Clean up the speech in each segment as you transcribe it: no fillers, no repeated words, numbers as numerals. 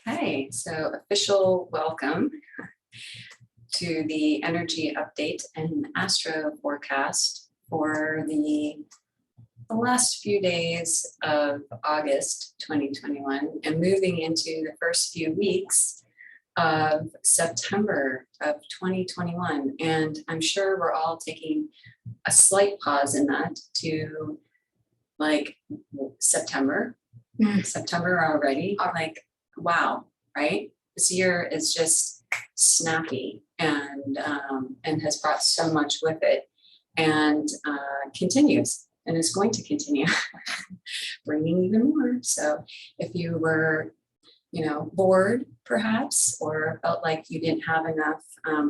Okay, so official welcome to the energy update and Astro forecast for the last few days of August 2021 and moving into the first few weeks of September of 2021. And I'm sure we're all taking a slight pause in that to like September already. Like, wow, right? This year is just snappy and has brought so much with it, and continues and is going to continue bringing even more. So if you were, bored perhaps, or felt like you didn't have enough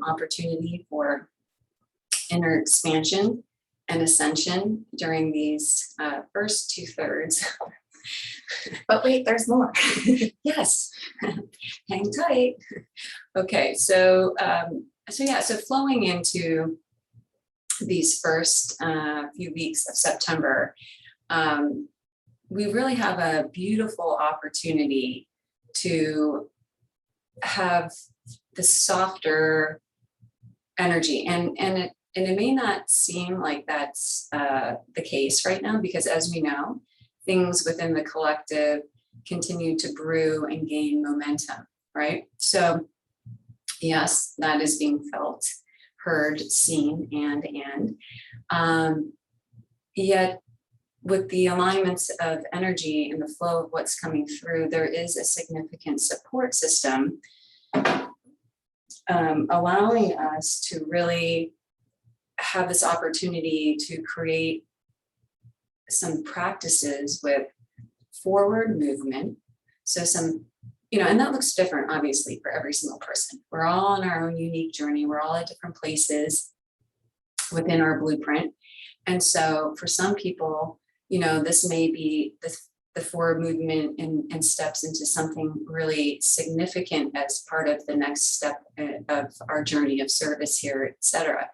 opportunity for inner expansion and ascension during these first 2/3. But wait, there's more. Yes, hang tight. Okay, so flowing into these first few weeks of September, we really have a beautiful opportunity to have the softer energy, and it may not seem like that's the case right now, because as we know, things within the collective continue to brew and gain momentum, right? So yes, that is being felt, heard, seen, and yet with the alignments of energy and the flow of what's coming through, there is a significant support system allowing us to really have this opportunity to create some practices with forward movement. So some, and that looks different, obviously, for every single person. We're all on our own unique journey. We're all at different places within our blueprint. And so for some people, this may be the forward movement and steps into something really significant as part of the next step of our journey of service here, et cetera.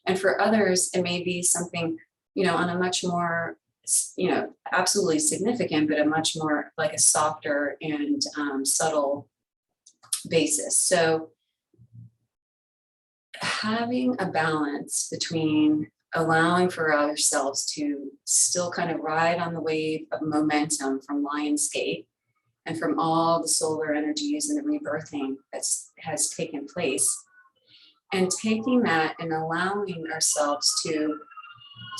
And for others, it may be something, on a much more, absolutely significant, but a much more like a softer and subtle basis. So having a balance between allowing for ourselves to still kind of ride on the wave of momentum from Lionsgate and from all the solar energies and the rebirthing that has taken place, and taking that and allowing ourselves to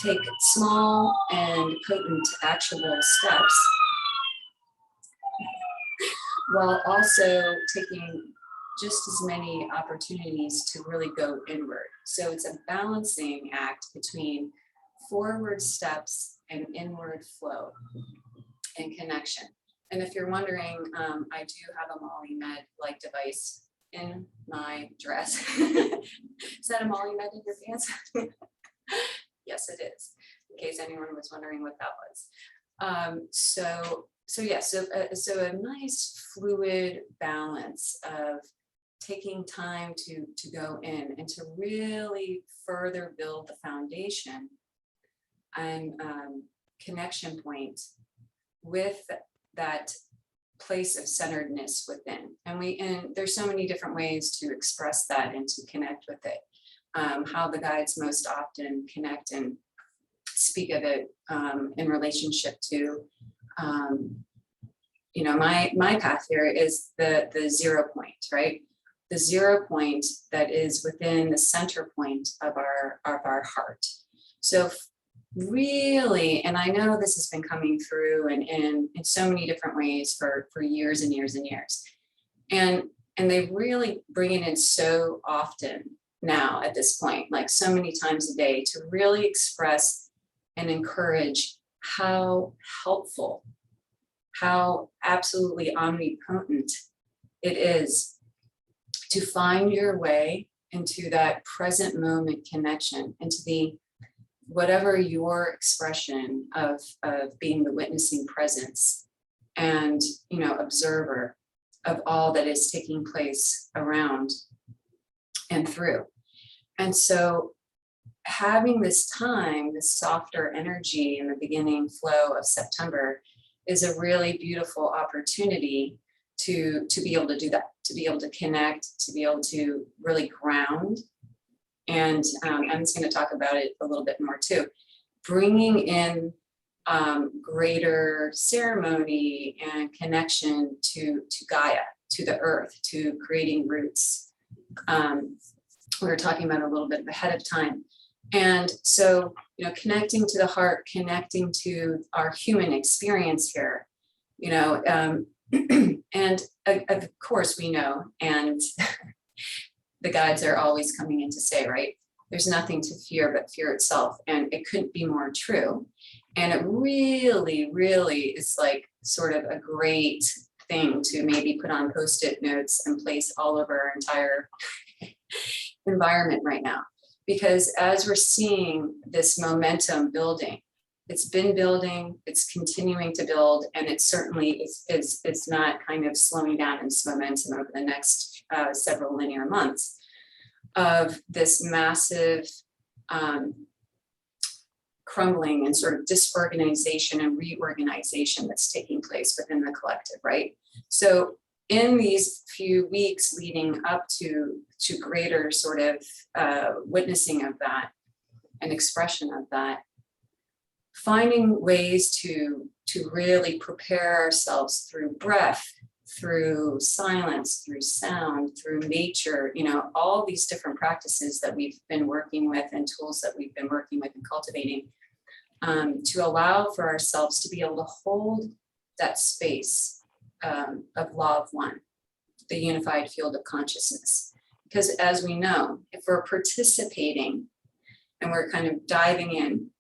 take small and potent actionable steps, while also taking just as many opportunities to really go inward. So it's a balancing act between forward steps and inward flow and connection. And if you're wondering, I do have a Molly Med-like device in my dress. Is that a Molly Med in your pants? Yes, it is, in case anyone was wondering what that was. So a nice fluid balance of taking time to go in and to really further build the foundation and connection point with that place of centeredness within. And there's so many different ways to express that and to connect with it. How the guides most often connect and speak of it in relationship to, my path here is the 0 point, right? The 0 point that is within the center point of our heart. So really, and I know this has been coming through and in so many different ways for years and years and years, and they really bring it in so often now at this point, like so many times a day, to really express and encourage how helpful, how absolutely omnipotent it is to find your way into that present moment connection, into the whatever your expression of being the witnessing presence and observer of all that is taking place around and through. And so having this time, this softer energy in the beginning flow of September, is a really beautiful opportunity to be able to do that, to be able to connect, to be able to really ground. And I'm just going to talk about it a little bit more too. Bringing in greater ceremony and connection to Gaia, to the earth, to creating roots. We were talking about it a little bit ahead of time. And so, you know, connecting to the heart, connecting to our human experience here, you know, and of course we know, and the guides are always coming in to say, right, there's nothing to fear but fear itself. And it couldn't be more true. And it really, really is like sort of a great thing to maybe put on Post-it notes and place all over our entire environment right now. Because as we're seeing this momentum building, it's been building, it's continuing to build, and it certainly is not kind of slowing down in its momentum over the next several linear months of this massive crumbling and sort of disorganization and reorganization that's taking place within the collective, right? So in these few weeks leading up to greater sort of witnessing of that and expression of that, finding ways to really prepare ourselves through breath, through silence, through sound, through nature, you know, all these different practices that we've been working with and tools that we've been working with and cultivating, to allow for ourselves to be able to hold that space of law of one, the unified field of consciousness. Because as we know, if we're participating and we're kind of diving in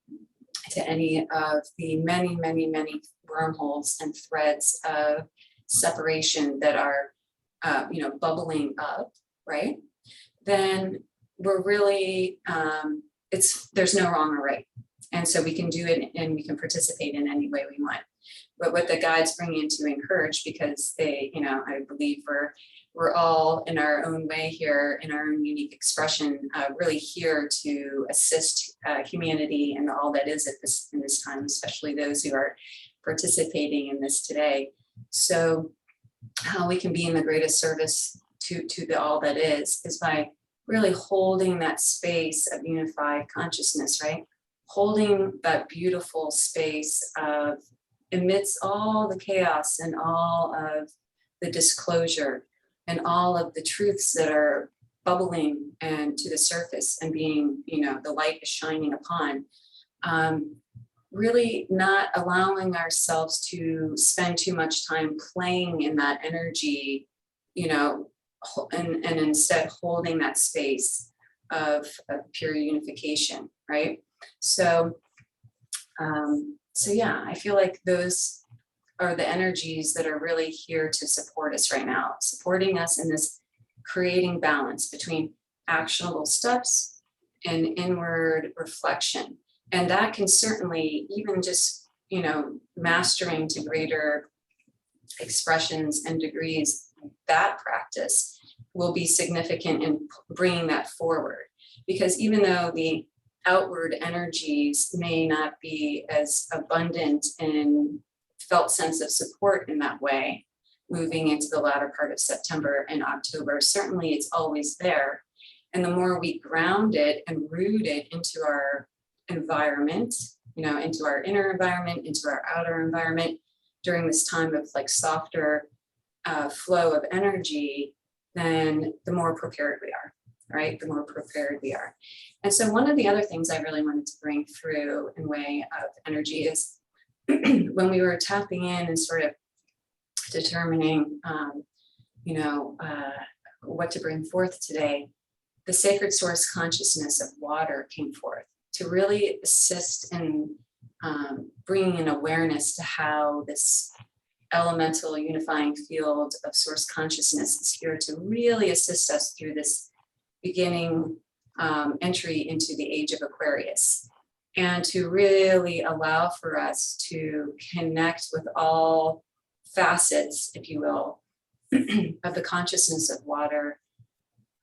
to any of the many, many, many wormholes and threads of separation that are, you know, bubbling up, right? Then we're really, there's no wrong or right. And so we can do it and we can participate in any way we want. But what the guides bring in to encourage, because they, you know, I believe we're all in our own way here, in our own unique expression, really here to assist humanity and all that is in this time, especially those who are participating in this today. So how we can be in the greatest service to the all that is by really holding that space of unified consciousness, right? Holding that beautiful space of amidst all the chaos and all of the disclosure and all of the truths that are bubbling and to the surface and being, you know, the light is shining upon, really not allowing ourselves to spend too much time playing in that energy, you know, and instead holding that space of pure unification, right? So, so yeah, I feel like those are the energies that are really here to support us right now, supporting us in this creating balance between actionable steps and inward reflection. And that can certainly, even just, you know, mastering to greater expressions and degrees, that practice will be significant in bringing that forward. Because even though the outward energies may not be as abundant in felt sense of support in that way, moving into the latter part of September and October, certainly it's always there. And the more we ground it and root it into our environment, you know, into our inner environment, into our outer environment during this time of like softer flow of energy, then the more prepared we are, right? The more prepared we are. And so one of the other things I really wanted to bring through in way of energy is when we were tapping in and sort of determining, you know, what to bring forth today, the sacred source consciousness of water came forth to really assist in bringing an awareness to how this elemental unifying field of source consciousness is here to really assist us through this beginning entry into the age of Aquarius, and to really allow for us to connect with all facets, if you will, of the consciousness of water,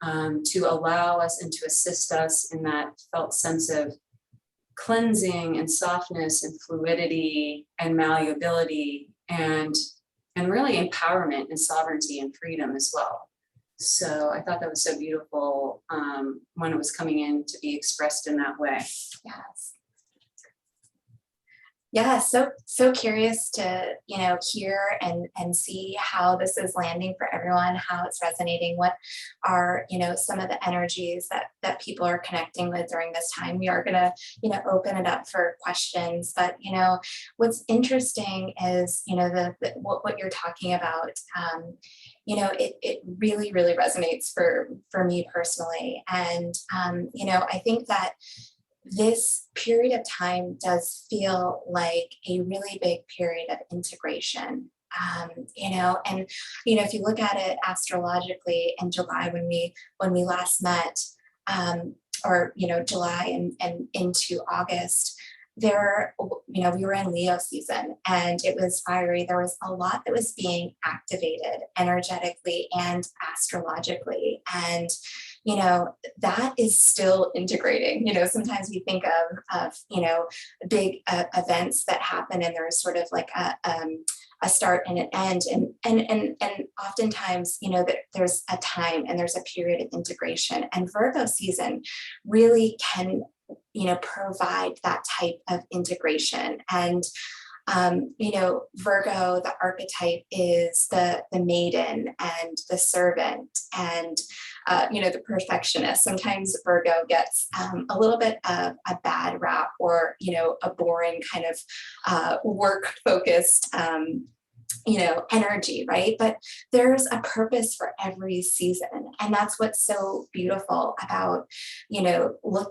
to allow us and to assist us in that felt sense of cleansing and softness and fluidity and malleability, and and really empowerment and sovereignty and freedom as well. So I thought that was so beautiful when it was coming in to be expressed in that way. Yes. Yeah, so curious to, hear and see how this is landing for everyone, how it's resonating, what are, some of the energies that people are connecting with during this time. We are gonna, open it up for questions, but what's interesting is, what you're talking about. It really, really resonates for me personally. And I think that this period of time does feel like a really big period of integration. And if you look at it astrologically in July when we last met, or July and into August, there, we were in Leo season and it was fiery. There was a lot that was being activated energetically and astrologically. And that is still integrating. Sometimes we think of big events that happen and there's sort of like a start and an end, and oftentimes that there's a time and there's a period of integration, and Virgo season really can provide that type of integration. And Virgo, the archetype is the maiden and the servant and the perfectionist. Sometimes Virgo gets a little bit of a bad rap, or a boring kind of work focused energy, right? But there's a purpose for every season. And that's what's so beautiful about,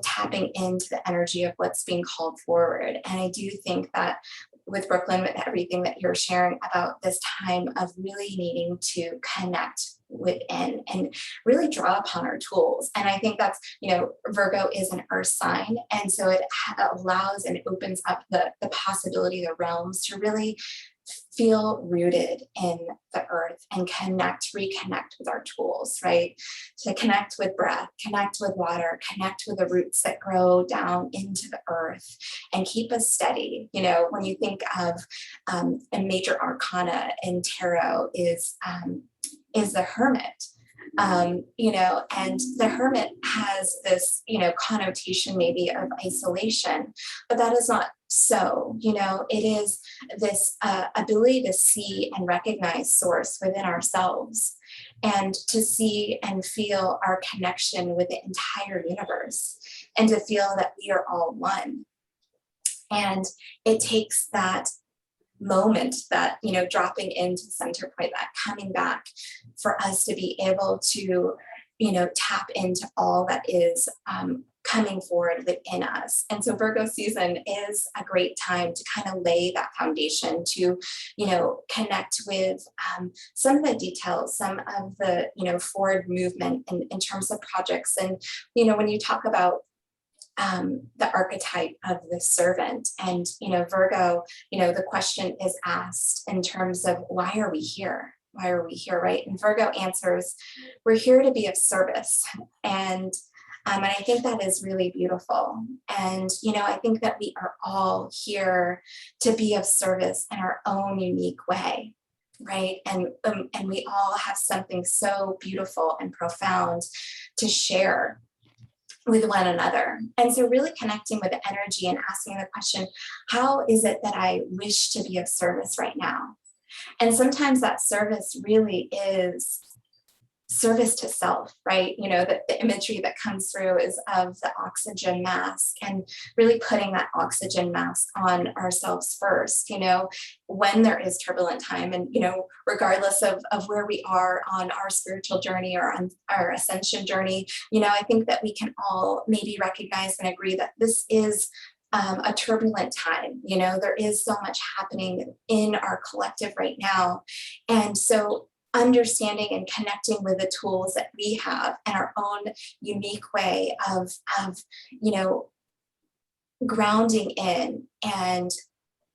tapping into the energy of what's being called forward. And I do think that with Brooklyn, with everything that you're sharing about this time of really needing to connect within and really draw upon our tools. And I think that's, Virgo is an earth sign. And so it allows and opens up the possibility, the realms to really feel rooted in the earth and reconnect with our tools, right? To connect with breath, connect with water, connect with the roots that grow down into the earth and keep us steady. When you think of a major arcana in tarot is the Hermit. And the Hermit has this, connotation maybe of isolation, but that is not so. It is this ability to see and recognize source within ourselves and to see and feel our connection with the entire universe and to feel that we are all one. And it takes that moment, that dropping into center point, that coming back, for us to be able to tap into all that is coming forward within us. And so Virgo season is a great time to kind of lay that foundation, to connect with some of the details, some of the forward movement in terms of projects. And when you talk about the archetype of the servant and Virgo, the question is asked in terms of why are we here, right? And Virgo answers, we're here to be of service. And I think that is really beautiful. And I think that we are all here to be of service in our own unique way, right? And we all have something so beautiful and profound to share with one another. And so really connecting with the energy and asking the question, how is it that I wish to be of service right now? And sometimes that service really is service to self, right? The imagery that comes through is of the oxygen mask, and really putting that oxygen mask on ourselves first, when there is turbulent time. And, regardless of where we are on our spiritual journey or on our ascension journey, I think that we can all maybe recognize and agree that this is a turbulent time. There is so much happening in our collective right now. And so understanding and connecting with the tools that we have and our own unique way of grounding in and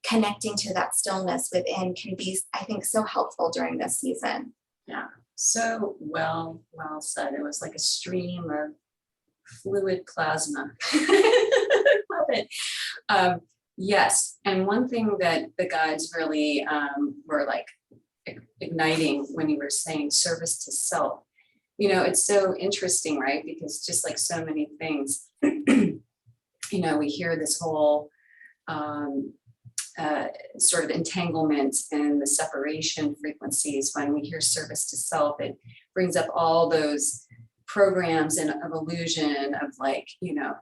connecting to that stillness within can be, I think, so helpful during this season. Yeah, so well said. It was like a stream of fluid plasma. Love it. Yes, and one thing that the guides really were like igniting when you were saying service to self. You know, it's so interesting, right? Because just like so many things, you know, we hear this whole sort of entanglement and the separation frequencies. When we hear service to self, it brings up all those programs and of illusion of, like, you know,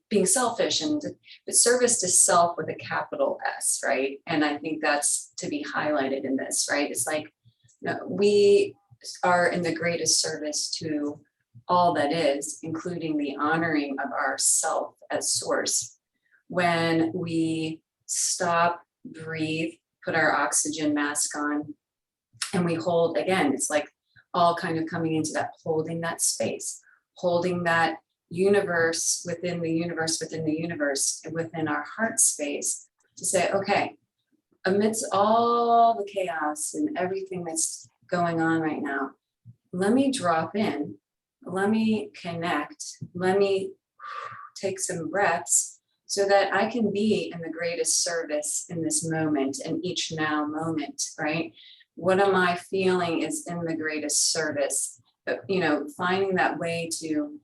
being selfish, and but service to self with a capital S, right? And I think that's to be highlighted in this, right? It's like, you know, we are in the greatest service to all that is, including the honoring of ourself as source. When we stop, breathe, put our oxygen mask on, and we hold, again, it's like all kind of coming into that, holding that space, holding that universe within the universe, within the universe, and within our heart space, to say, okay, amidst all the chaos and everything that's going on right now, let me drop in, let me connect, let me take some breaths so that I can be in the greatest service in this moment, in each now moment, right? What am I feeling is in the greatest service? But, you know, finding that way to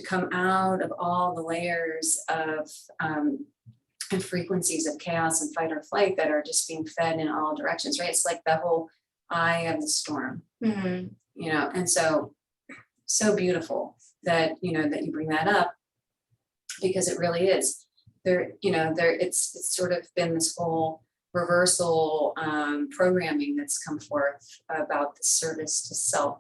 come out of all the layers of and frequencies of chaos and fight or flight that are just being fed in all directions, right? It's like the whole eye of the storm, you know, and so beautiful that, you know, that you bring that up, because it really is there, you know, there, it's sort of been this whole reversal programming that's come forth about the service to self.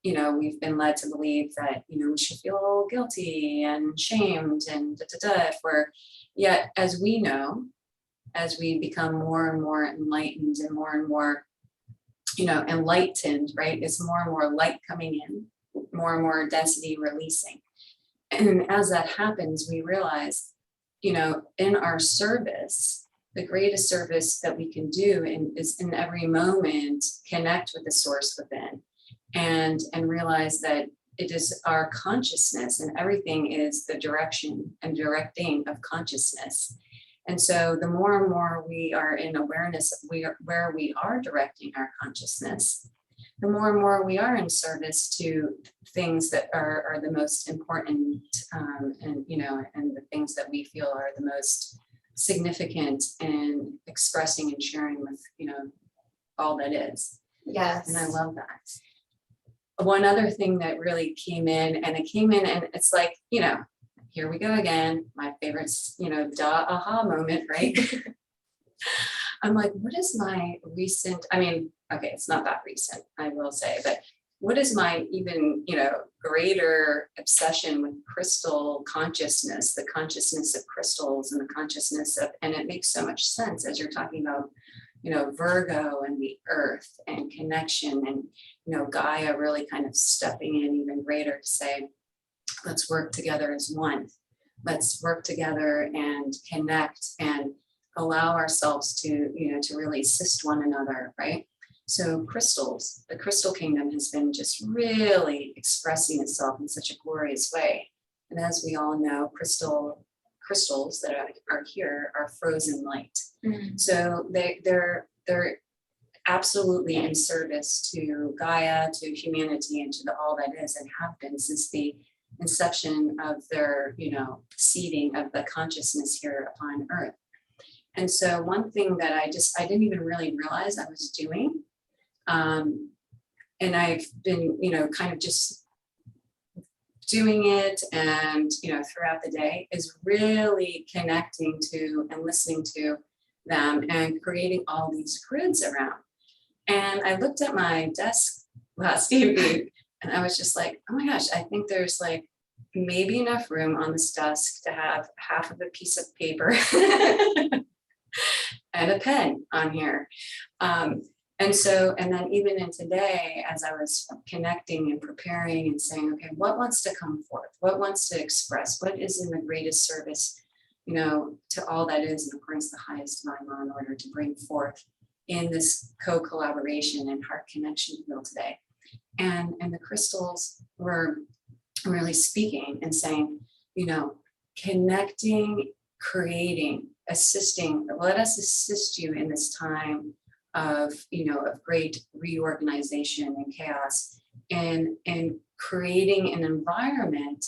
You know, we've been led to believe that, you know, we should feel guilty and shamed and if we're, yet as we know, as we become more and more enlightened and more, you know, enlightened, right? It's more and more light coming in, more and more density releasing. And as that happens, we realize, you know, in our service, the greatest service that we can do is in every moment, connect with the source within, and realize that it is our consciousness, and everything is the direction and directing of consciousness. And so the more and more we are in awareness of where we are directing our consciousness, the more and more we are in service to things that are the most important, and, you know, and the things that we feel are the most significant in expressing and sharing with, you know, all that is. Yes. And I love that. One other thing that really came in, and it's like, you know, here we go again, my favorite, you know, aha moment, right? I'm like, what is my recent, I mean, okay, it's not that recent, I will say, but what is my even, you know, greater obsession with crystal consciousness, the consciousness of crystals and the consciousness of, and it makes so much sense as you're talking about, you know, Virgo and the earth and connection, and, you know, Gaia really kind of stepping in even greater to say, let's work together as one. Let's work together and connect and allow ourselves to, you know, to really assist one another, right? So crystals, the crystal kingdom has been just really expressing itself in such a glorious way. And as we all know, crystals that are here are frozen light. So they're absolutely in service to Gaia, to humanity, and to all that is, and have been since the inception of their, you know, seeding of the consciousness here upon Earth. And so one thing that I didn't even really realize I was doing, and I've been, you know, kind of just doing it, and, you know, throughout the day, is really connecting to and listening to them and creating all these grids around. And I looked at my desk last evening and I was just like, oh my gosh, I think there's like maybe enough room on this desk to have half of a piece of paper and a pen on here. And then even in today, as I was connecting and preparing and saying, okay, what wants to come forth? What wants to express? What is in the greatest service, you know, to all that is, and according to the highest divine law, in order to bring forth in this co-collaboration and heart connection field today. And the crystals were really speaking and saying, you know, connecting, creating, assisting, let us assist you in this time of, of great reorganization and chaos, and creating an environment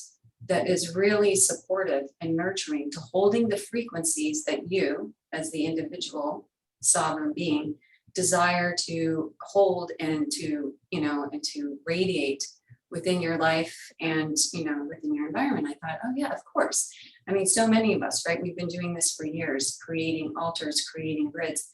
that is really supportive and nurturing to holding the frequencies that you, as the individual sovereign being, desire to hold and to, and to radiate within your life and, within your environment. I thought, oh yeah, of course. I mean, so many of us, right? We've been doing this for years, creating altars, creating grids.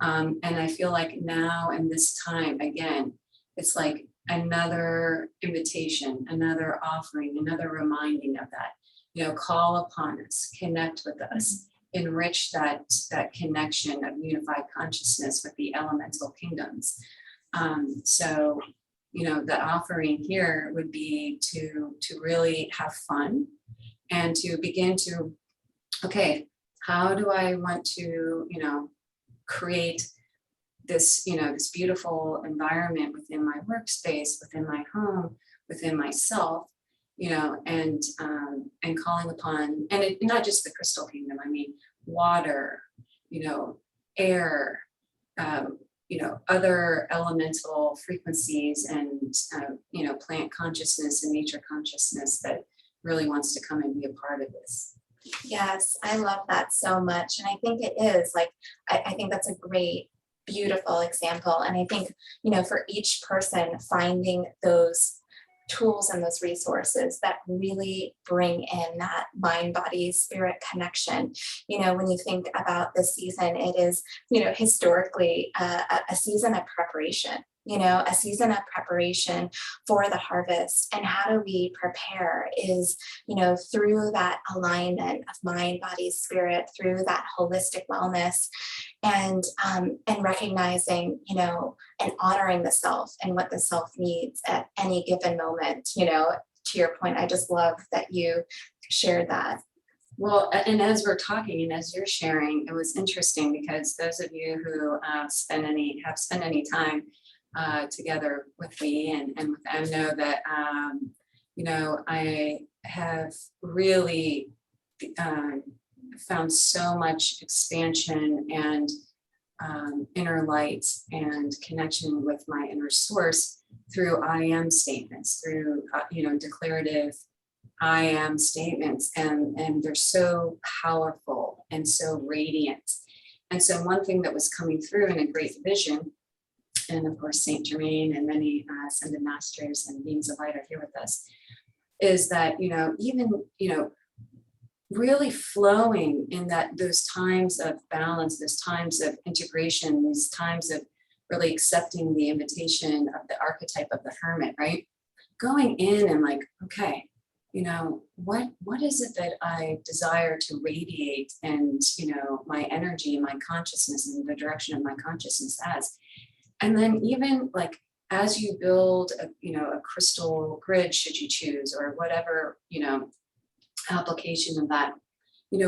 And I feel like now in this time, again, it's like another invitation, another offering, another reminding of that, call upon us, connect with us, enrich that connection of unified consciousness with the elemental kingdoms. So, the offering here would be to really have fun and to begin to, okay, how do I want to, create this, this beautiful environment within my workspace, within my home, within myself, and calling upon, and not just the crystal kingdom, I mean, water, air, other elemental frequencies and, plant consciousness and nature consciousness that really wants to come and be a part of this. Yes, I love that so much. And I think it is like, I think that's a great, beautiful example. And I think, for each person, finding those tools and those resources that really bring in that mind, body, spirit connection. When you think about this season, it is, historically a season of preparation. A season of preparation for the harvest. And how do we prepare is, through that alignment of mind, body, spirit, through that holistic wellness and recognizing, and honoring the self and what the self needs at any given moment. To your point, I just love that you shared that. Well, and as we're talking and as you're sharing, it was interesting because those of you who have spent any time together with me and with them know that, I have really found so much expansion and inner light and connection with my inner source through I am statements, through, declarative I am statements, and they're so powerful and so radiant. And so one thing that was coming through in a great vision, and of course, Saint Germain and many ascended masters and beings of light are here with us, is that, even, really flowing in those times of balance, those times of integration, these times of really accepting the invitation of the archetype of the hermit, right? Going in and like, okay, what is it that I desire to radiate and, my energy, my consciousness in the direction of my consciousness as. And then even like, as you build a crystal grid, should you choose, or whatever, application of that,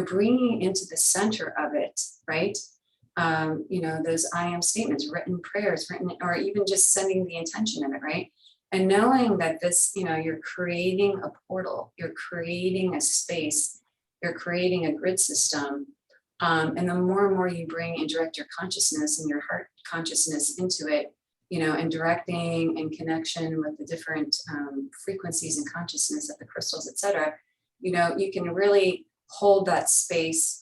bringing into the center of it, right? Those I am statements, written prayers, or even just sending the intention of it, right? And knowing that this, you're creating a portal, you're creating a space, you're creating a grid system. And the more and more you bring and direct your consciousness and your heart consciousness into it, and directing in connection with the different frequencies and consciousness of the crystals, et cetera, you can really hold that space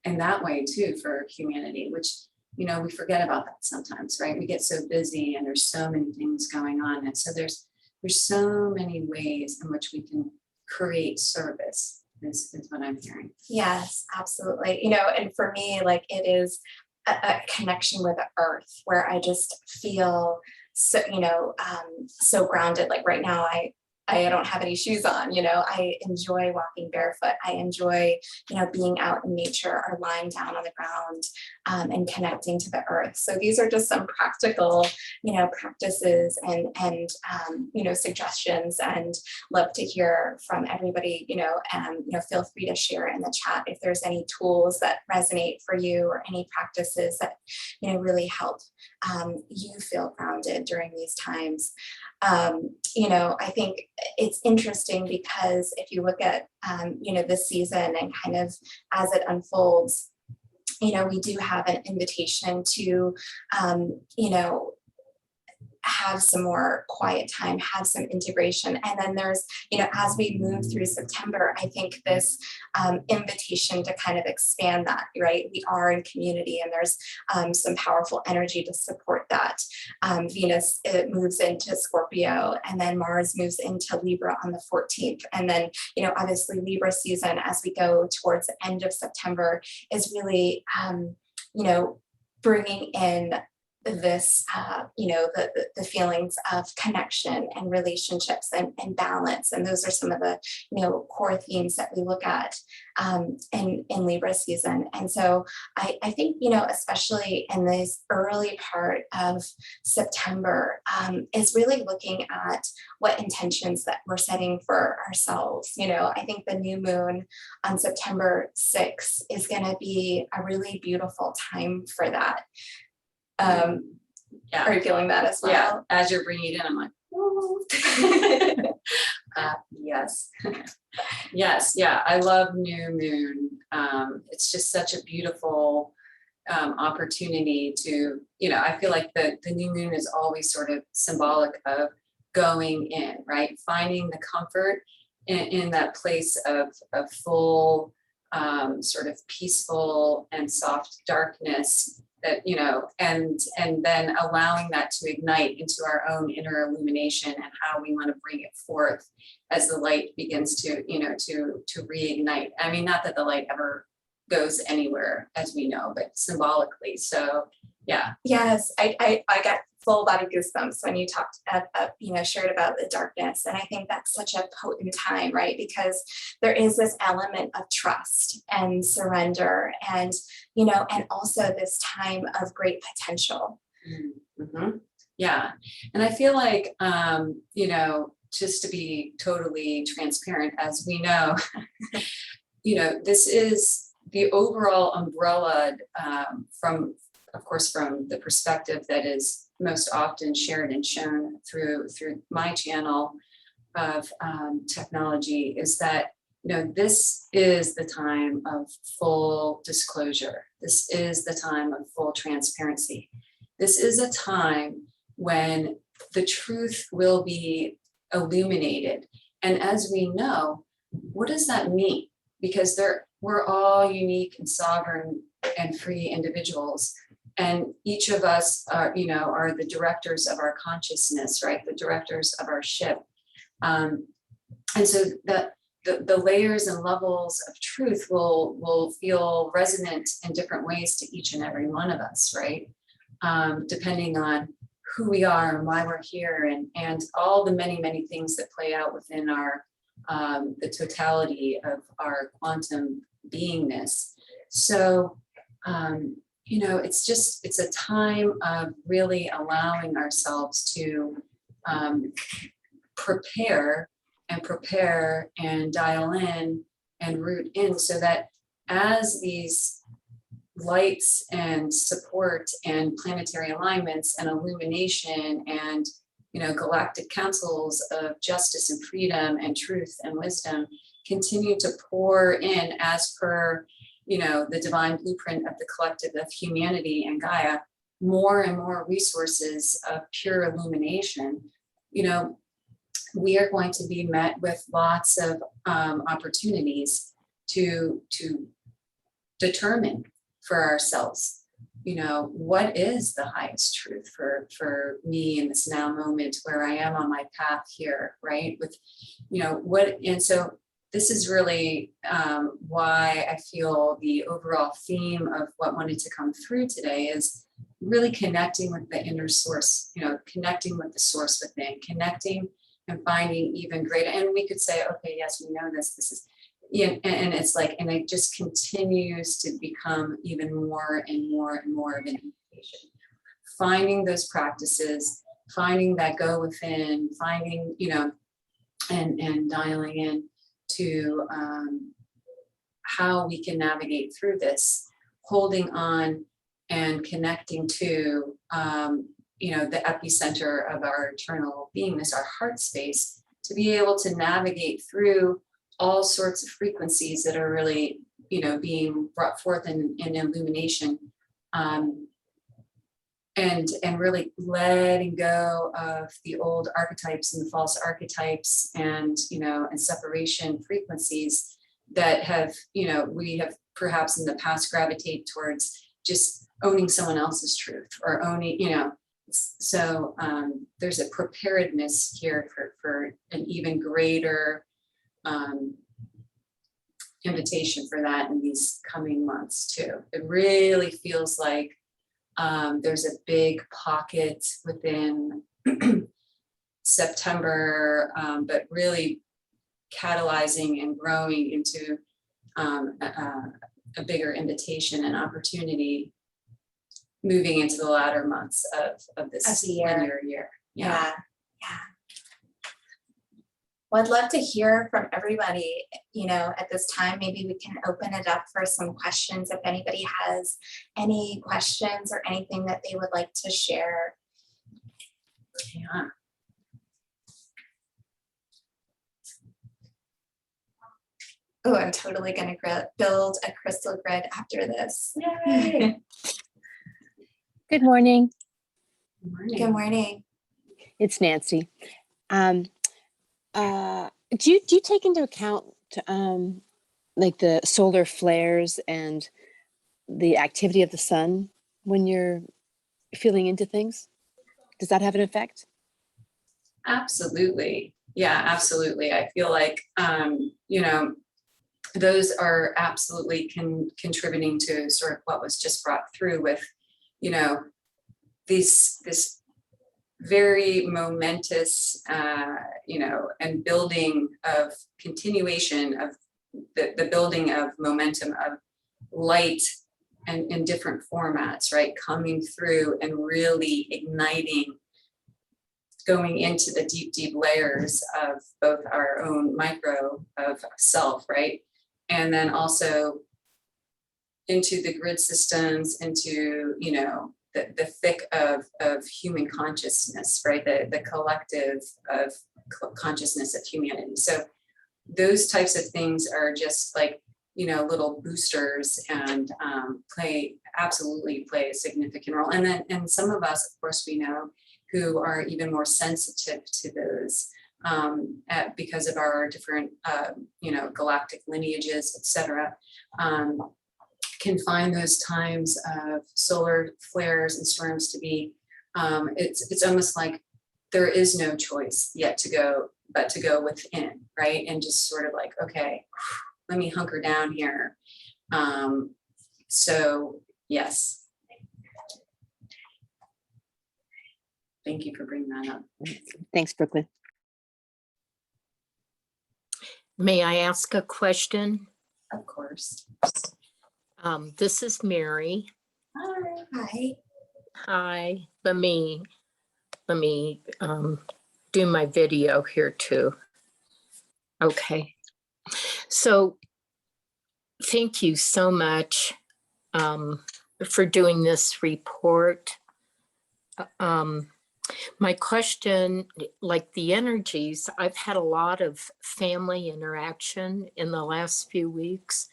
in that way too for humanity, which, we forget about that sometimes, right? We get so busy and there's so many things going on. And so there's so many ways in which we can create service is what I'm hearing. Yes, absolutely. And for me, like it is a connection with the earth where I just feel so, so grounded. Like right now, I don't have any shoes on, I enjoy walking barefoot. I enjoy, being out in nature or lying down on the ground and connecting to the earth. So these are just some practical, practices and suggestions, and love to hear from everybody, feel free to share in the chat if there's any tools that resonate for you or any practices that, really help you feel grounded during these times. I think it's interesting because if you look at, this season and kind of as it unfolds, we do have an invitation to, have some more quiet time, have some integration. And then there's, as we move through September, I think this invitation to kind of expand that, right? We are in community, and there's some powerful energy to support that. Venus, it moves into Scorpio, and then Mars moves into Libra on the 14th. And then, obviously Libra season as we go towards the end of September is really, bringing in this, the feelings of connection and relationships and balance. And those are some of the, core themes that we look at in Libra season. And so I think, especially in this early part of September, is really looking at what intentions that we're setting for ourselves. I think the new moon on September 6th is going to be a really beautiful time for that. Yeah. Are you feeling that as well? Yeah, as you're bringing it in, I'm like, oh. Yes. Yes, yeah, I love new moon. It's just such a beautiful opportunity to, I feel like the new moon is always sort of symbolic of going in, right? Finding the comfort in that place of full, sort of peaceful and soft darkness, that, and then allowing that to ignite into our own inner illumination and how we want to bring it forth as the light begins to, to reignite. I mean, not that the light ever goes anywhere, as we know, but symbolically. So yeah. Yes, I got full body goosebumps when you talked shared about the darkness. And I think that's such a potent time, right? Because there is this element of trust and surrender and, and also this time of great potential. Mm-hmm. Yeah. And I feel like, just to be totally transparent, as we know, this is the overall umbrella from the perspective that is most often shared and shown through my channel of technology, is that this is the time of full disclosure. This is the time of full transparency. This is a time when the truth will be illuminated. And as we know, what does that mean? Because we're all unique and sovereign and free individuals. And each of us are the directors of our consciousness, right? The directors of our ship. And so the layers and levels of truth will feel resonant in different ways to each and every one of us, right? Depending on who we are and why we're here, and all the many, many things that play out within our the totality of our quantum beingness. So, it's a time of really allowing ourselves to prepare and dial in and root in, so that as these lights and support and planetary alignments and illumination and galactic councils of justice and freedom and truth and wisdom continue to pour in as per the divine blueprint of the collective of humanity and Gaia, more and more resources of pure illumination, we are going to be met with lots of opportunities to determine for ourselves, what is the highest truth for me in this now moment where I am on my path here, right? With, and so this is really why I feel the overall theme of what wanted to come through today is really connecting with the inner source, connecting with the source within, connecting and finding even greater. And we could say, okay, yes, we know this is, and it's like, and it just continues to become even more and more and more of an invitation. Finding those practices, finding that go within, finding, and dialing in to how we can navigate through this, holding on and connecting to, the epicenter of our eternal beingness, our heart space, to be able to navigate through all sorts of frequencies that are really, being brought forth in illumination, and really letting go of the old archetypes and the false archetypes, and and separation frequencies that have we have perhaps in the past gravitate towards just owning someone else's truth, or owning so there's a preparedness here for an even greater invitation for that in these coming months too. It really feels like there's a big pocket within September, but really catalyzing and growing into a bigger invitation and opportunity moving into the latter months of this linear year. Yeah. Well, I'd love to hear from everybody, at this time. Maybe we can open it up for some questions if anybody has any questions or anything that they would like to share. Yeah. Oh, I'm totally going to build a crystal grid after this. Yay. Good morning. Good morning. Good morning. It's Nancy. Do you take into account like the solar flares and the activity of the sun when you're feeling into things? Does that have an effect? Absolutely. Yeah, absolutely. I feel like, those are absolutely contributing to sort of what was just brought through with, this very momentous, and building of continuation of the building of momentum of light and in different formats, right? Coming through and really igniting, going into the deep, deep layers of both our own micro of self, right? And then also into the grid systems, into, the thick of human consciousness, right? The collective of consciousness of humanity. So those types of things are just like, little boosters, and absolutely play a significant role. And some of us, of course, we know, who are even more sensitive to those because of our different, galactic lineages, et cetera, can find those times of solar flares and storms to be, it's almost like there is no choice yet but to go within, right? And just sort of like, okay, let me hunker down here. So yes. Thank you for bringing that up. Thanks, Brooklyn. May I ask a question? Of course. This is Mary. Hi. Hi. Let me do my video here too. Okay. So thank you so much for doing this report. My question, like the energies, I've had a lot of family interaction in the last few weeks.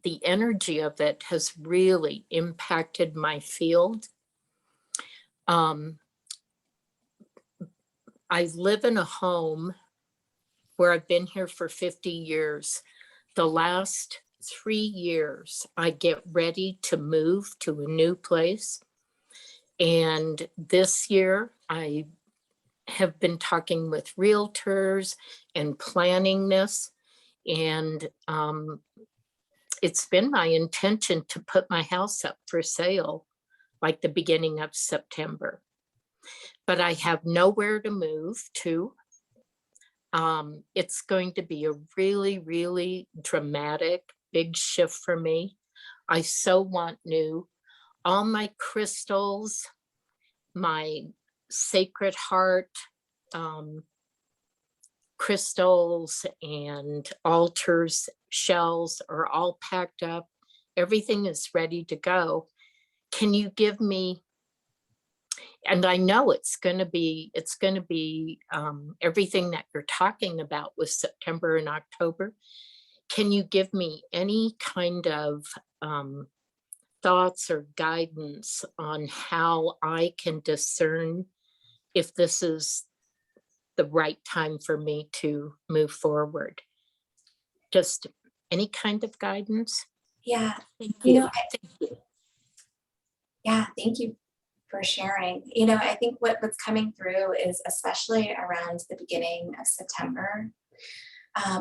The energy of it has really impacted my field. I live in a home where I've been here for 50 years. The last 3 years, I get ready to move to a new place. And this year, I have been talking with realtors and planning this. And it's been my intention to put my house up for sale like the beginning of September. But I have nowhere to move to. It's going to be a really, really dramatic, big shift for me. I so want new. All my crystals, my sacred heart crystals and altars shells are all packed up. Everything is ready to go. Can you give me, and I know it's going to be everything that you're talking about with September and October. can you give me any kind of thoughts or guidance on how I can discern if this is the right time for me to move forward? Just any kind of guidance? Yeah, Thank you you. know, Thank you. yeah, thank you for sharing. I think what's coming through is especially around the beginning of September,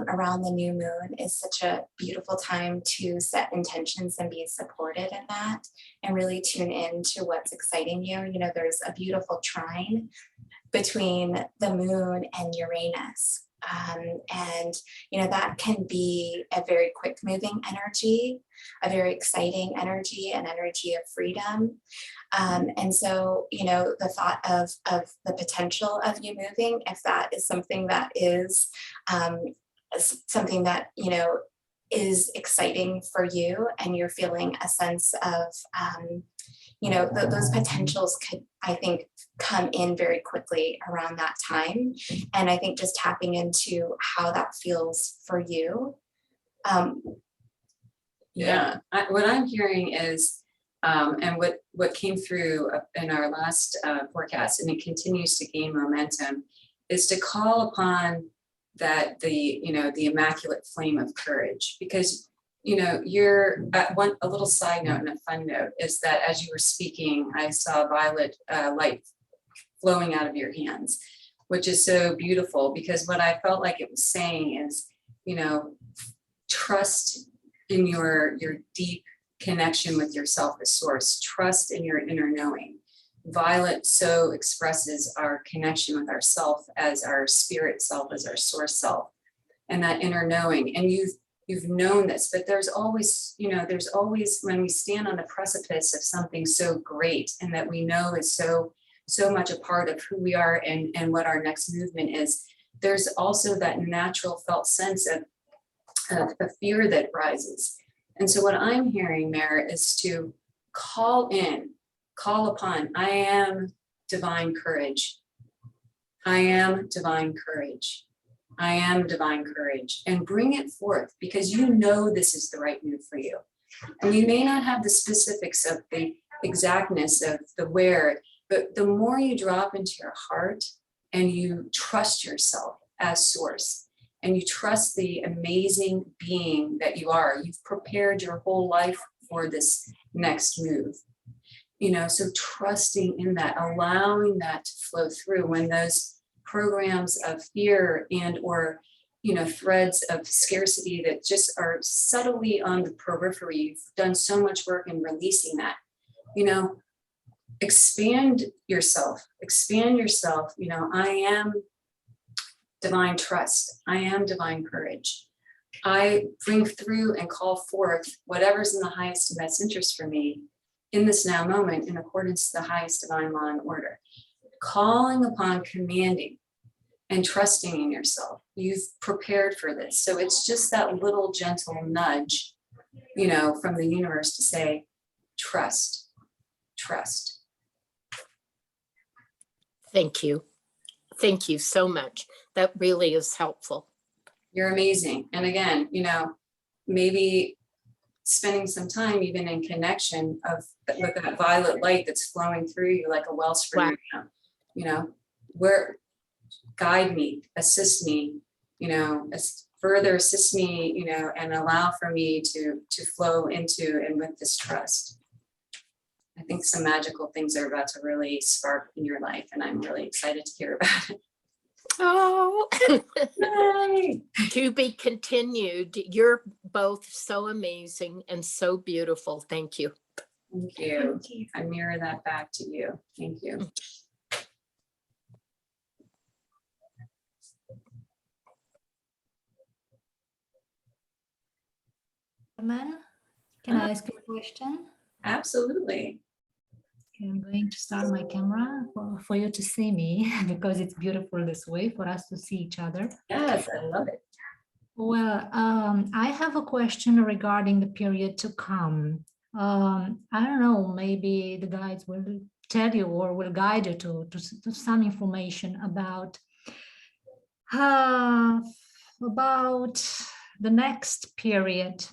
around the new moon is such a beautiful time to set intentions and be supported in that and really tune in to what's exciting you. There's a beautiful trine between the moon and Uranus. And that can be a very quick moving energy, a very exciting energy, an energy of freedom. And so, the thought of the potential of you moving, if that is something that is something that, is exciting for you and you're feeling a sense of, those potentials could, I think, come in very quickly around that time. And I think just tapping into how that feels for you. What I'm hearing is, and what came through in our last forecast, and it continues to gain momentum, is to call upon that the immaculate flame of courage, because you're at a little side note and a fun note is that as you were speaking, I saw violet light flowing out of your hands, which is so beautiful, because what I felt like it was saying is, trust in your deep connection with yourself as source, trust in your inner knowing. Violet so expresses our connection with ourself as our spirit self, as our source self, and that inner knowing. And you've known this, but there's always when we stand on the precipice of something so great and that we know is so much a part of who we are and what our next movement is, there's also that natural felt sense of fear that rises. And so what I'm hearing there is to call upon, I am divine courage. I am divine courage. I am divine courage, and bring it forth, because this is the right move for you. And you may not have the specifics of the exactness of the where, but the more you drop into your heart and you trust yourself as source, and you trust the amazing being that you are, you've prepared your whole life for this next move. So trusting in that, allowing that to flow through when those programs of fear and or threads of scarcity that just are subtly on the periphery, you've done so much work in releasing that. Expand yourself. I am divine trust. I am divine courage. I bring through and call forth whatever's in the highest and best interest for me in this now moment, in accordance to the highest divine law and order. Calling upon, commanding, and trusting in yourself. You've prepared for this. So it's just that little gentle nudge, from the universe to say, trust. Thank you. Thank you so much. That really is helpful. You're amazing. And again, maybe spending some time even in connection with that violet light that's flowing through you like a wellspring. Wow. Where guide me, assist me, further assist me, and allow for me to flow into and with this trust. I think some magical things are about to really spark in your life, and I'm really excited to hear about it. Oh, Yay! to be continued. You're both so amazing and so beautiful. Thank you. Thank you. I mirror that back to you. Thank you. Can I ask you a question? Absolutely. I'm going to start my camera for you to see me because it's beautiful this way for us to see each other. Yes, I love it. Well, I have a question regarding the period to come. I don't know, maybe the guides will tell you or will guide you to some information about the next period,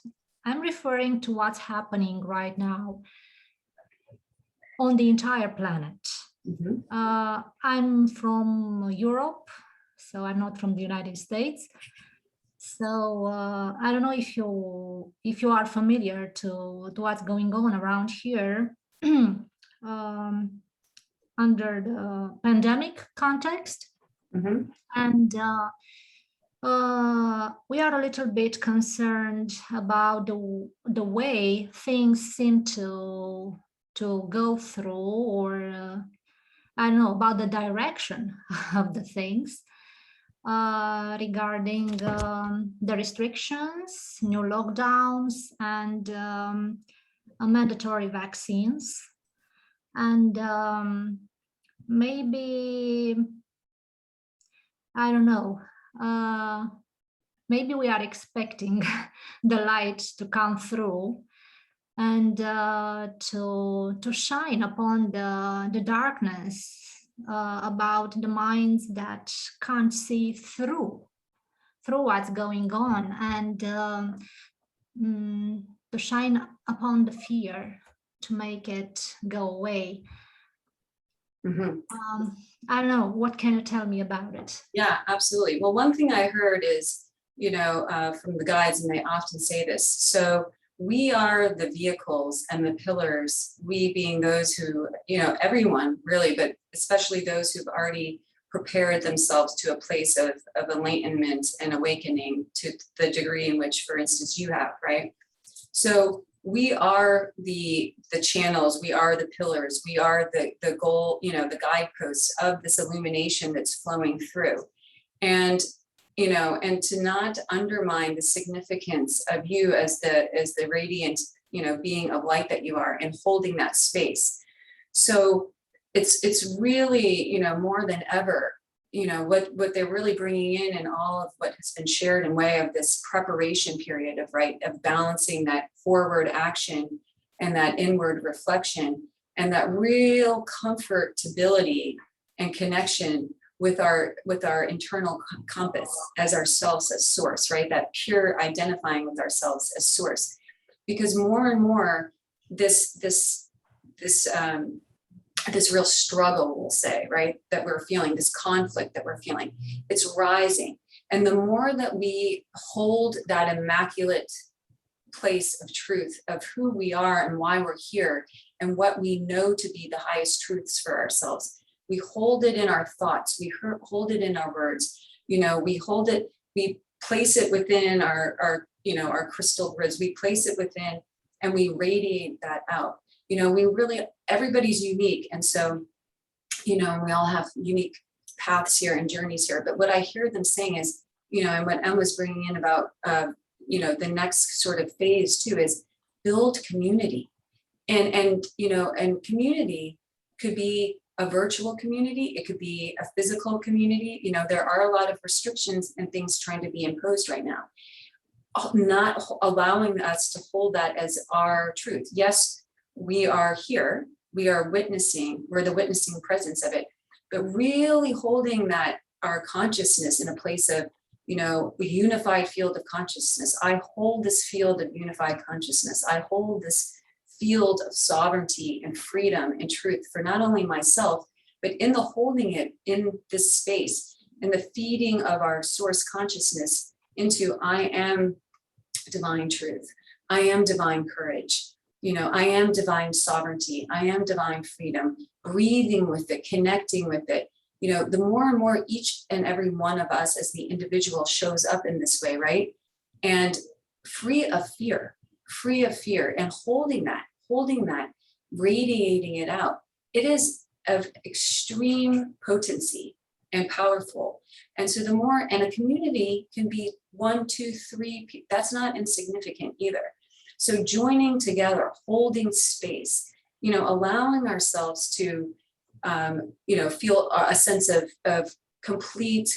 I'm referring to what's happening right now on the entire planet. Mhm. I'm from Europe, so I'm not from the United States. So I don't know if you are familiar to what's going on around here under the pandemic context. Mhm. And we are a little bit concerned about the way things seem to go through, or I don't know, about the direction of the things regarding the restrictions, new lockdowns, and mandatory vaccines. And maybe, I don't know, maybe we are expecting the light to come through and to shine upon the darkness about the minds that can't see through what's going on, and to shine upon the fear, to make it go away. Mhm. I don't know, what can you tell me about it? Yeah, absolutely. Well, one thing I heard is, from the guides, and they often say this. So we are the vehicles and the pillars, we being those who, everyone really, but especially those who've already prepared themselves to a place of enlightenment and awakening to the degree in which, for instance, you have, right? So we are the channels, we are the pillars, we are the goal, the guideposts of this illumination that's flowing through. And and to not undermine the significance of you as the radiant, being of light that you are, and holding that space. So it's really, more than ever, what they're really bringing in, and all of what has been shared in way of this preparation period of balancing that forward action and that inward reflection, and that real comfortability and connection with our internal compass as ourselves as source, right? That pure identifying with ourselves as source. Because more and more this real struggle, we'll say, right, that we're feeling, this conflict that we're feeling, it's rising. And the more that we hold that immaculate place of truth of who we are and why we're here, and what we know to be the highest truths for ourselves, we hold it in our thoughts, we hold it in our words, we hold it, we place it within our crystal grids, we place it within, and we radiate that out. We really, everybody's unique. And so, we all have unique paths here and journeys here. But what I hear them saying is, and what Emma's bringing in about, the next sort of phase too, is build community. And community could be a virtual community. It could be a physical community. There are a lot of restrictions and things trying to be imposed right now, not allowing us to hold that as our truth. Yes, we are here, we're the witnessing presence of it, but really holding that our consciousness in a place of, a unified field of consciousness. I hold this field of unified consciousness. I hold this field of sovereignty and freedom and truth for not only myself, but in the holding it in this space, and the feeding of our source consciousness into I am divine truth. I am divine courage. I am divine sovereignty. I am divine freedom, breathing with it, connecting with it. The more and more each and every one of us as the individual shows up in this way, right? And free of fear, and holding that, radiating it out. It is of extreme potency and powerful. And so the more, and a community can be 1, 2, 3, that's not insignificant either. So joining together, holding space, allowing ourselves to, feel a sense of complete,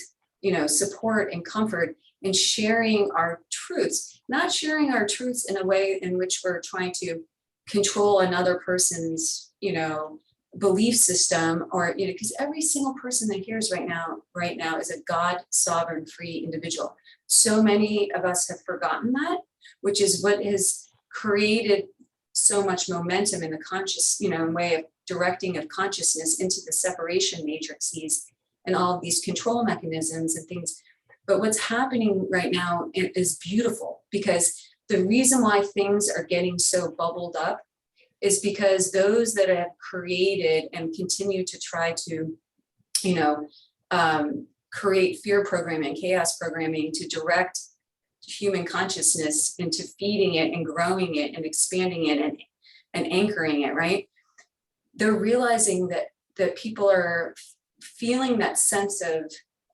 support and comfort in sharing our truths, not sharing our truths in a way in which we're trying to control another person's, belief system, or, because every single person that hears right now is a God sovereign free individual. so many of us have forgotten that, which is what has created so much momentum in the conscious, way of directing of consciousness into the separation matrices and all of these control mechanisms and things. But what's happening right now is beautiful, because the reason why things are getting so bubbled up is because those that have created and continue to try to, create fear programming, chaos programming to direct human consciousness into feeding it and growing it and expanding it and anchoring it, right? They're realizing that people are feeling that sense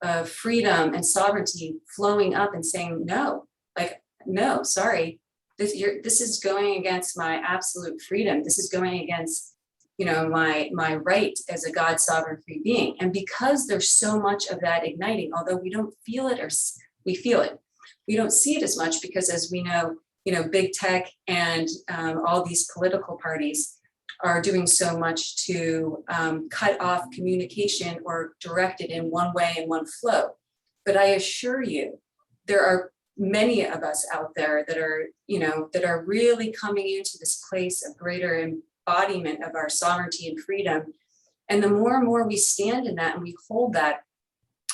of freedom and sovereignty flowing up and saying, no, sorry, this is going against my absolute freedom. This is going against, my right as a God sovereign free being. And because there's so much of that igniting, although we don't feel it, or we feel it, we don't see it as much, because as we know, big tech and all these political parties are doing so much to cut off communication or direct it in one way and one flow. But I assure you, there are many of us out there that are really coming into this place of greater embodiment of our sovereignty and freedom. And the more and more we stand in that and we hold that,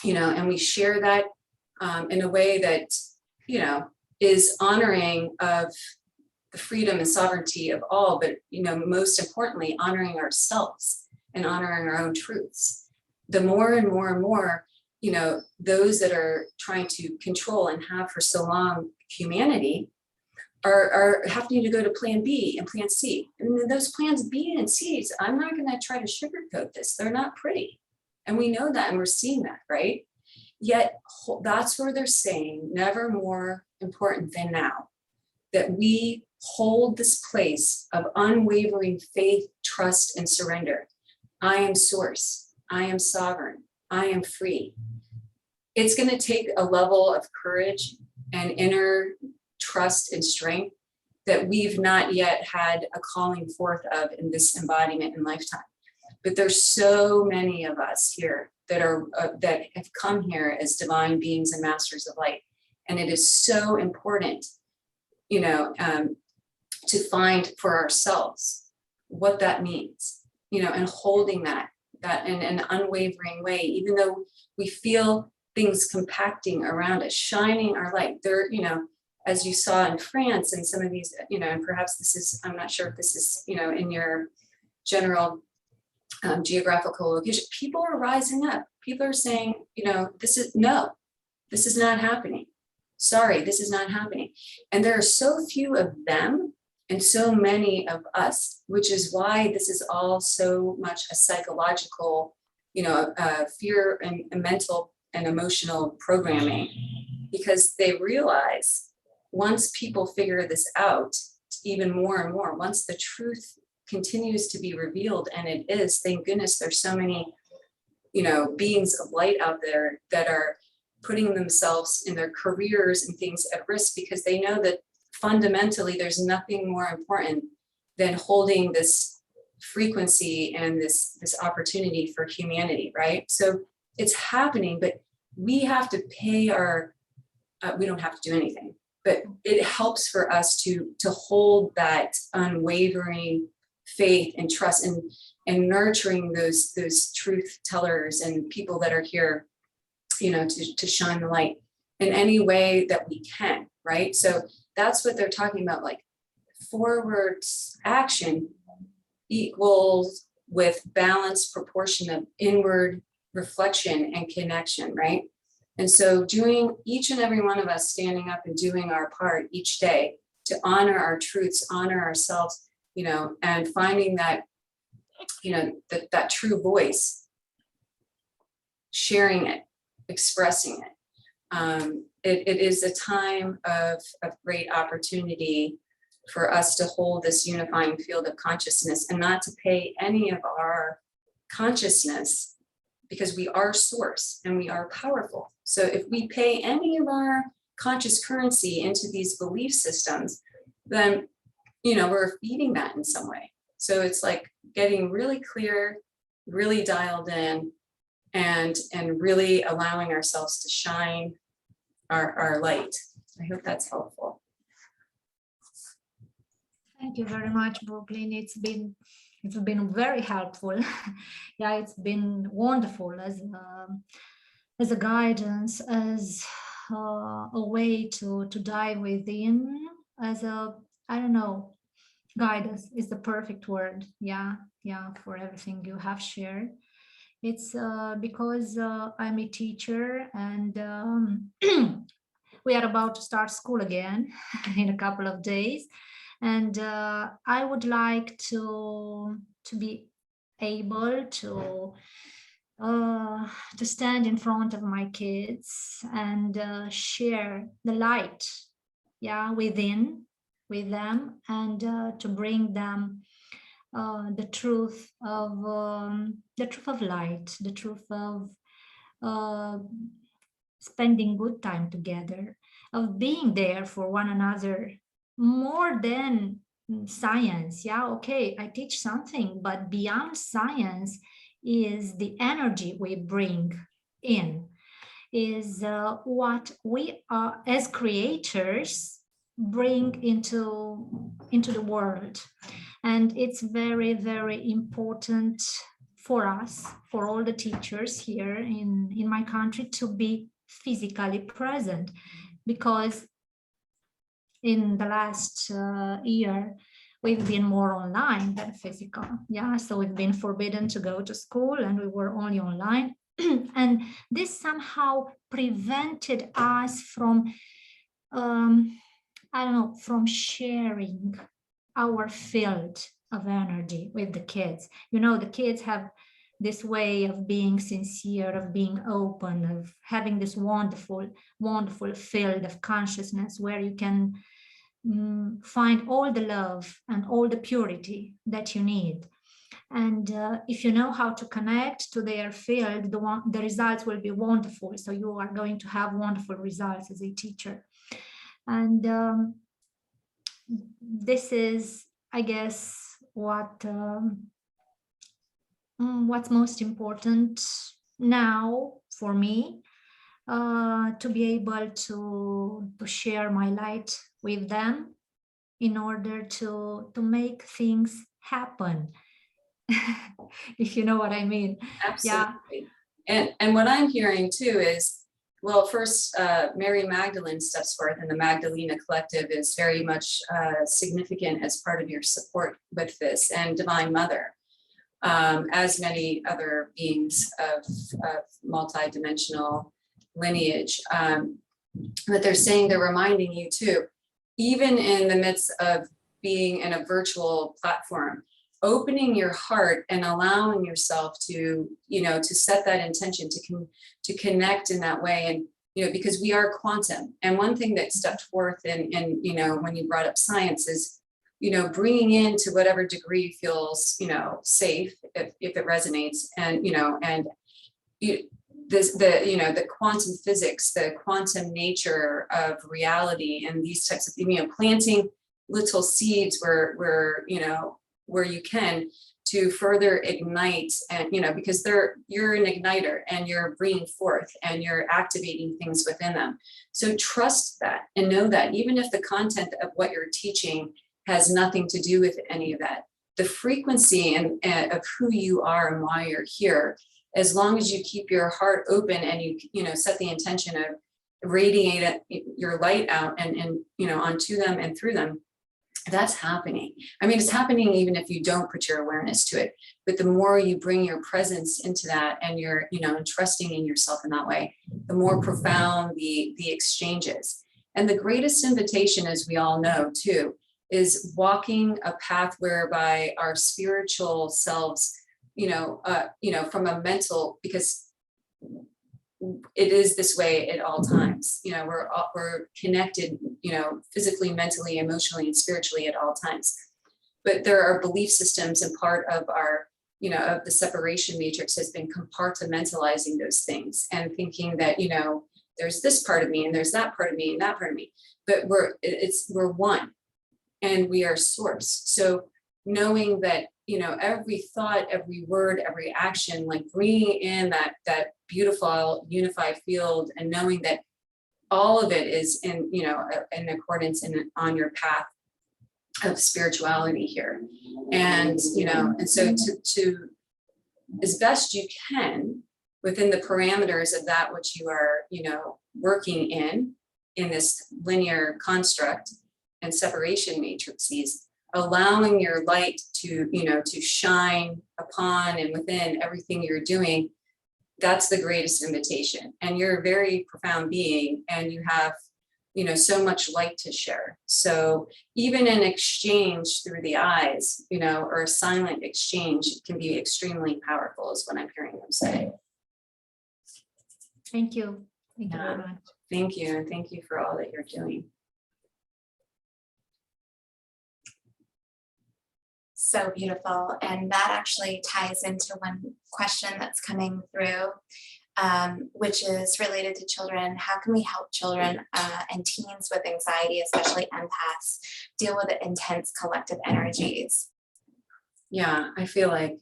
and we share that in a way that, is honoring of the freedom and sovereignty of all, but, most importantly, honoring ourselves and honoring our own truths. The more and more and more, those that are trying to control and have for so long humanity are having to go to plan B and plan C. And then those plans B and C's, I'm not going to try to sugarcoat this. They're not pretty. And we know that, and we're seeing that, right? Yet that's where they're saying never more important than now, that we hold this place of unwavering faith, trust, and surrender. I am source. I am sovereign. I am free. It's going to take a level of courage and inner trust and strength that we've not yet had a calling forth of in this embodiment and lifetime. But there's so many of us here that have come here as divine beings and masters of light. And it is so important, to find for ourselves what that means, and holding that in an unwavering way, even though we feel things compacting around us, shining our light. There, as you saw in France and some of these, and perhaps this is, I'm not sure if this is, in your general geographical location, people are rising up. People are saying, this is not happening. Sorry, this is not happening. And there are so few of them and so many of us, which is why this is all so much a psychological, fear and mental and emotional programming, because they realize once people figure this out, even more and more, once the truth continues to be revealed, and it is, thank goodness, there's so many, beings of light out there that are putting themselves in their careers and things at risk, because they know that fundamentally there's nothing more important than holding this frequency and this opportunity for humanity, right? So it's happening, but we have to pay we don't have to do anything, but it helps for us to hold that unwavering faith and trust and nurturing those truth tellers and people that are here, to shine the light in any way that we can, right? So that's what they're talking about, like forward action equals with balanced proportion of inward reflection and connection, right? And so doing, each and every one of us standing up and doing our part each day to honor our truths, honor ourselves, and finding that, that true voice, sharing it, expressing it. It is a time of great opportunity for us to hold this unifying field of consciousness and not to pay any of our consciousness, because we are source and we are powerful. So if we pay any of our conscious currency into these belief systems, then, we're feeding that in some way. So it's like getting really clear, really dialed in, and really allowing ourselves to shine our light. I hope that's helpful. Thank you very much, Brooklyn. It's been very helpful. Yeah, it's been wonderful as a guidance, as a way to dive within, as a, I don't know, guidance is the perfect word. Yeah, for everything you have shared. It's because I'm a teacher, and we are about to start school again in a couple of days. And I would like to be able to stand in front of my kids and share the light, yeah, with them, and to bring them the truth of light, the truth of spending good time together, of being there for one another, more than science. Yeah, okay, I teach something, but beyond science is the energy we bring in, is what we are as creators bring into the world. And it's very, very important for us, for all the teachers here in my country, to be physically present, because in the last year we've been more online than physical. Yeah, so we've been forbidden to go to school, and we were only online. And this somehow prevented us from I don't know, from sharing our field of energy with the kids. You know, the kids have this way of being sincere, of being open, of having this wonderful, wonderful field of consciousness where you can find all the love and all the purity that you need. And if you know how to connect to their field, the results will be wonderful. So you are going to have wonderful results as a teacher. And this is, I guess, what's most important now for me, to be able to share my light with them in order to make things happen. If you know what I mean. Absolutely. Yeah. And what I'm hearing too is, well, first, Mary Magdalene steps forth, and the Magdalena Collective is very much significant as part of your support with this, and Divine Mother, as many other beings of multidimensional lineage. But they're reminding you too, even in the midst of being in a virtual platform, opening your heart and allowing yourself to, to set that intention to connect in that way. And, because we are quantum. And one thing that stepped forth in when you brought up science is, bringing in to whatever degree feels, safe, if it resonates, and, the quantum physics, the quantum nature of reality, and these types of things, planting little seeds where you can, to further ignite, and because you're an igniter, and you're bringing forth, and you're activating things within them. So trust that, and know that even if the content of what you're teaching has nothing to do with any of that, the frequency and of who you are and why you're here, as long as you keep your heart open and you set the intention of radiate your light out and onto them and through them, that's happening. I mean, it's happening even if you don't put your awareness to it. But the more you bring your presence into that, and you're, trusting in yourself in that way, the more profound the exchanges. And the greatest invitation, as we all know too, is walking a path whereby our spiritual selves, from a mental, because it is this way at all times. We're connected, physically, mentally, emotionally, and spiritually at all times. But there are belief systems, and part of our, of the separation matrix has been compartmentalizing those things and thinking that, there's this part of me, and there's that part of me, and that part of me. But we're one, and we are source. So knowing that, every thought, every word, every action, like bringing in that beautiful unified field, and knowing that all of it is in, you know, in accordance and on your path of spirituality here. And, you know, and so to as best you can within the parameters of that which you are, you know, working in this linear construct and separation matrices, allowing your light to, you know, to shine upon and within everything you're doing, that's the greatest invitation. And you're a very profound being, and you have, you know, so much light to share. So even an exchange through the eyes, you know, or a silent exchange can be extremely powerful, is what I'm hearing them say. Thank you. Thank you very much. Thank you, and thank you for all that you're doing. So beautiful. And that actually ties into one question that's coming through, which is related to children. How can we help children and teens with anxiety, especially empaths, deal with the intense collective energies? Yeah, I feel like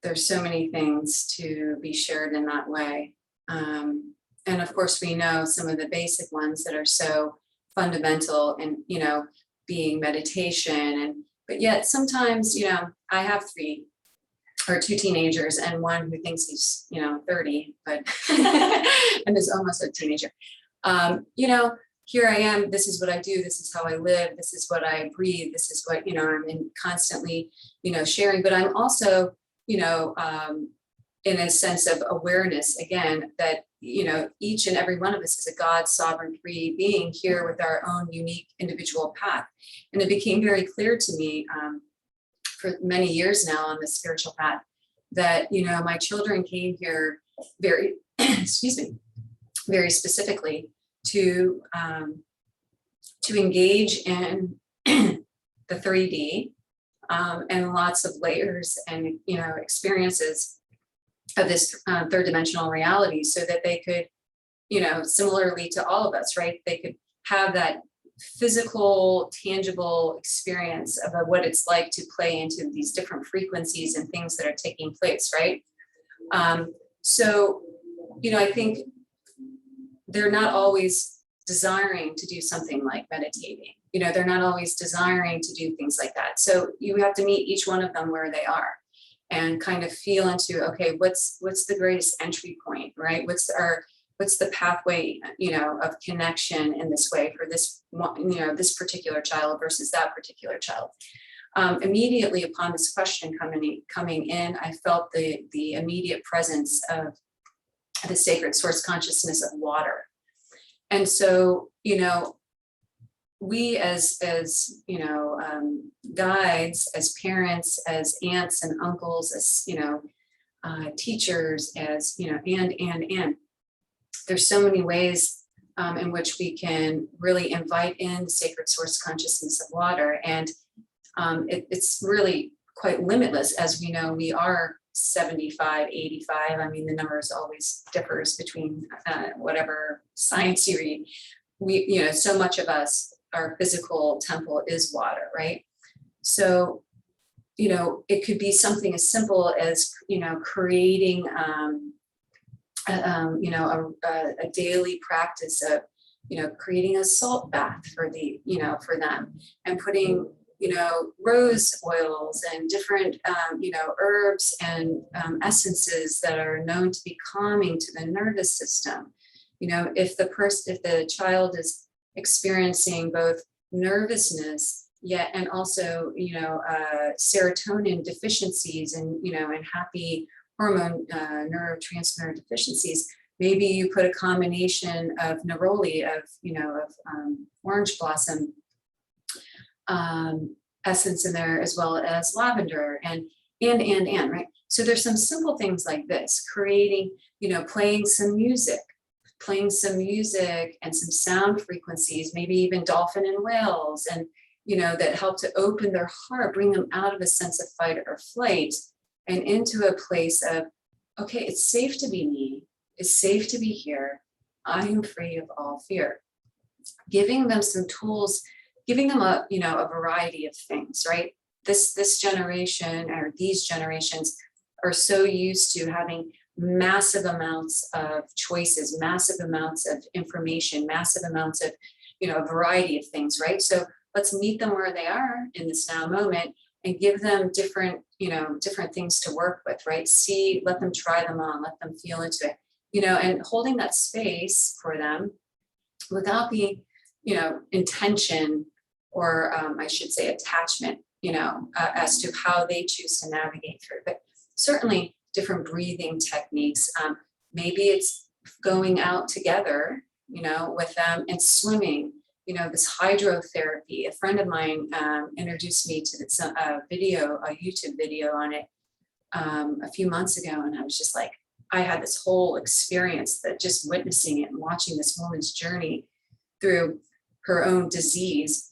there's so many things to be shared in that way. And of course, we know some of the basic ones that are so fundamental and, you know, being meditation. And but yet sometimes, you know, I have two teenagers and one who thinks he's, you know, 30, but and is almost a teenager. You know, here I am, this is what I do, this is how I live, this is what I breathe, this is what, you know, I'm in constantly, you know, sharing, but I'm also, you know, in a sense of awareness, again, that, you know, each and every one of us is a God, sovereign, free being here with our own unique individual path. And it became very clear to me for many years now on the spiritual path that, you know, my children came here very, excuse me, very specifically to engage in the 3D and lots of layers and, you know, experiences of this third dimensional reality, so that they could, you know, similarly to all of us, right? They could have that physical, tangible experience of what it's like to play into these different frequencies and things that are taking place, right? So, you know, I think they're not always desiring to do something like meditating. You know, they're not always desiring to do things like that. So you have to meet each one of them where they are and kind of feel into, okay, what's the greatest entry point, right? What's the pathway, you know, of connection in this way for this, you know, this particular child versus that particular child. Immediately upon this question coming in, I felt the immediate presence of the sacred source consciousness of water. And so, you know, we as you know, guides, as parents, as aunts and uncles, as, you know, teachers, as, you know, and there's so many ways in which we can really invite in the sacred source consciousness of water. And it's really quite limitless. As we know, we are 75, 85. I mean, the numbers always differs between whatever science you read. We, you know, so much of us, our physical temple is water, right? So, you know, it could be something as simple as, you know, creating, you know, a daily practice of, you know, creating a salt bath for the, you know, for them, and putting, you know, rose oils and different, you know, herbs and essences that are known to be calming to the nervous system. You know, if the child is experiencing both nervousness yet and also, you know, serotonin deficiencies and, you know, and happy hormone neurotransmitter deficiencies, maybe you put a combination of neroli, of, you know, of orange blossom essence in there, as well as lavender and right? So there's some simple things like this, creating, you know, playing some music and some sound frequencies, maybe even dolphin and whales, and, you know, that help to open their heart, bring them out of a sense of fight or flight and into a place of, okay, it's safe to be me, it's safe to be here, I am free of all fear. Giving them some tools, giving them a, you know, a variety of things, right? This generation, or these generations, are so used to having massive amounts of choices, massive amounts of information, massive amounts of, a variety of things, right? So let's meet them where they are in this now moment and give them different, different things to work with, right? Let them try them on, let them feel into it, and holding that space for them without the, intention, or I should say attachment, as to how they choose to navigate through. But certainly different breathing techniques. Maybe it's going out together, with them and swimming, this hydrotherapy. A friend of mine introduced me to this video, a YouTube video on it a few months ago. And I was just like, I had this whole experience that just witnessing it and watching this woman's journey through her own disease.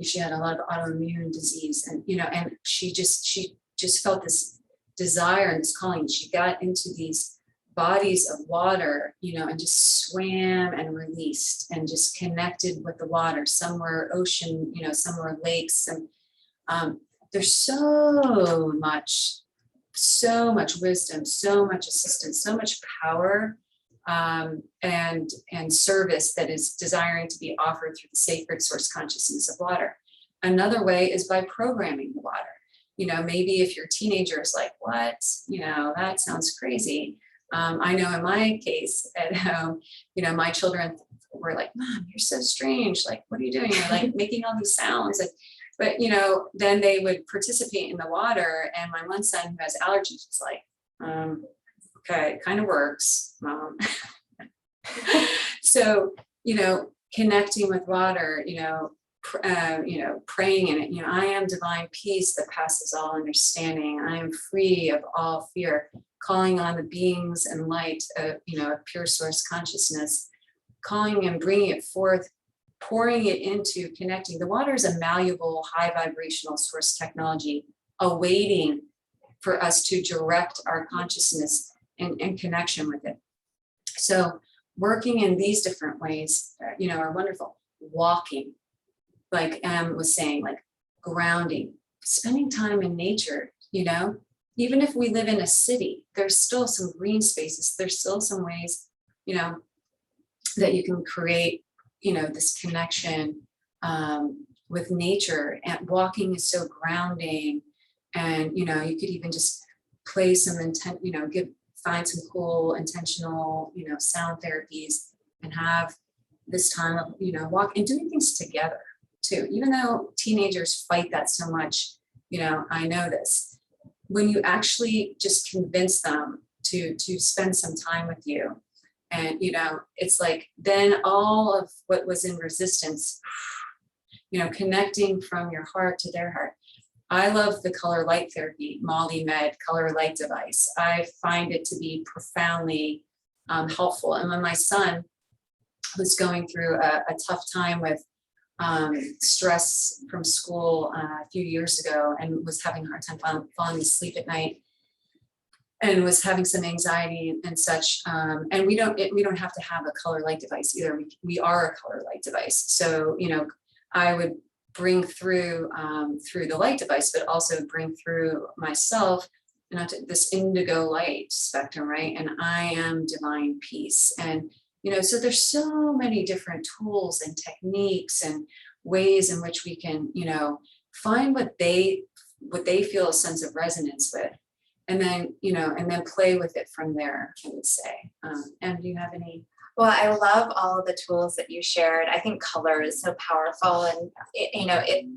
She had a lot of autoimmune disease, and and she just felt this desire and this calling. She got into these bodies of water, and just swam and released and just connected with the water. Some were ocean, some were lakes, and there's so much wisdom, so much assistance, so much power, and service that is desiring to be offered through the sacred source consciousness of water. Another way is by programming the water. Maybe if your teenager is like, what, that sounds crazy. I know in my case at home, my children were like, Mom, you're so strange. Like, what are you doing? You're like making all these sounds. But, then they would participate in the water. And my one son who has allergies was like, okay, it kind of works, Mom. So, connecting with water, praying in it, I am divine peace that passes all understanding. I am free of all fear, calling on the beings and light of, of pure source consciousness, calling and bringing it forth, pouring it into connecting. The water is a malleable, high vibrational source technology, awaiting for us to direct our consciousness in connection with it. So working in these different ways, are wonderful. Walking, like Em was saying, like grounding, spending time in nature, even if we live in a city, there's still some green spaces. There's still some ways, that you can create, this connection with nature. And walking is so grounding. And, you could even just play some intent, find some cool intentional, sound therapies and have this time of, walk and doing things together too. Even though teenagers fight that so much, I know this. When you actually just convince them to spend some time with you, and it's like then all of what was in resistance, connecting from your heart to their heart. I love the color light therapy, Molly Med color light device. I find it to be profoundly helpful. And when my son was going through a tough time with stress from school a few years ago and was having a hard time falling asleep at night and was having some anxiety and such, and we don't have to have a color light device either. We are a color light device. So I would bring through the light device, but also bring through myself, this indigo light spectrum, right? And I am divine peace. And, so there's so many different tools and techniques and ways in which we can, find what they feel a sense of resonance with. And then, and then play with it from there, I would say. And do you have any? Well, I love all of the tools that you shared. I think color is so powerful, and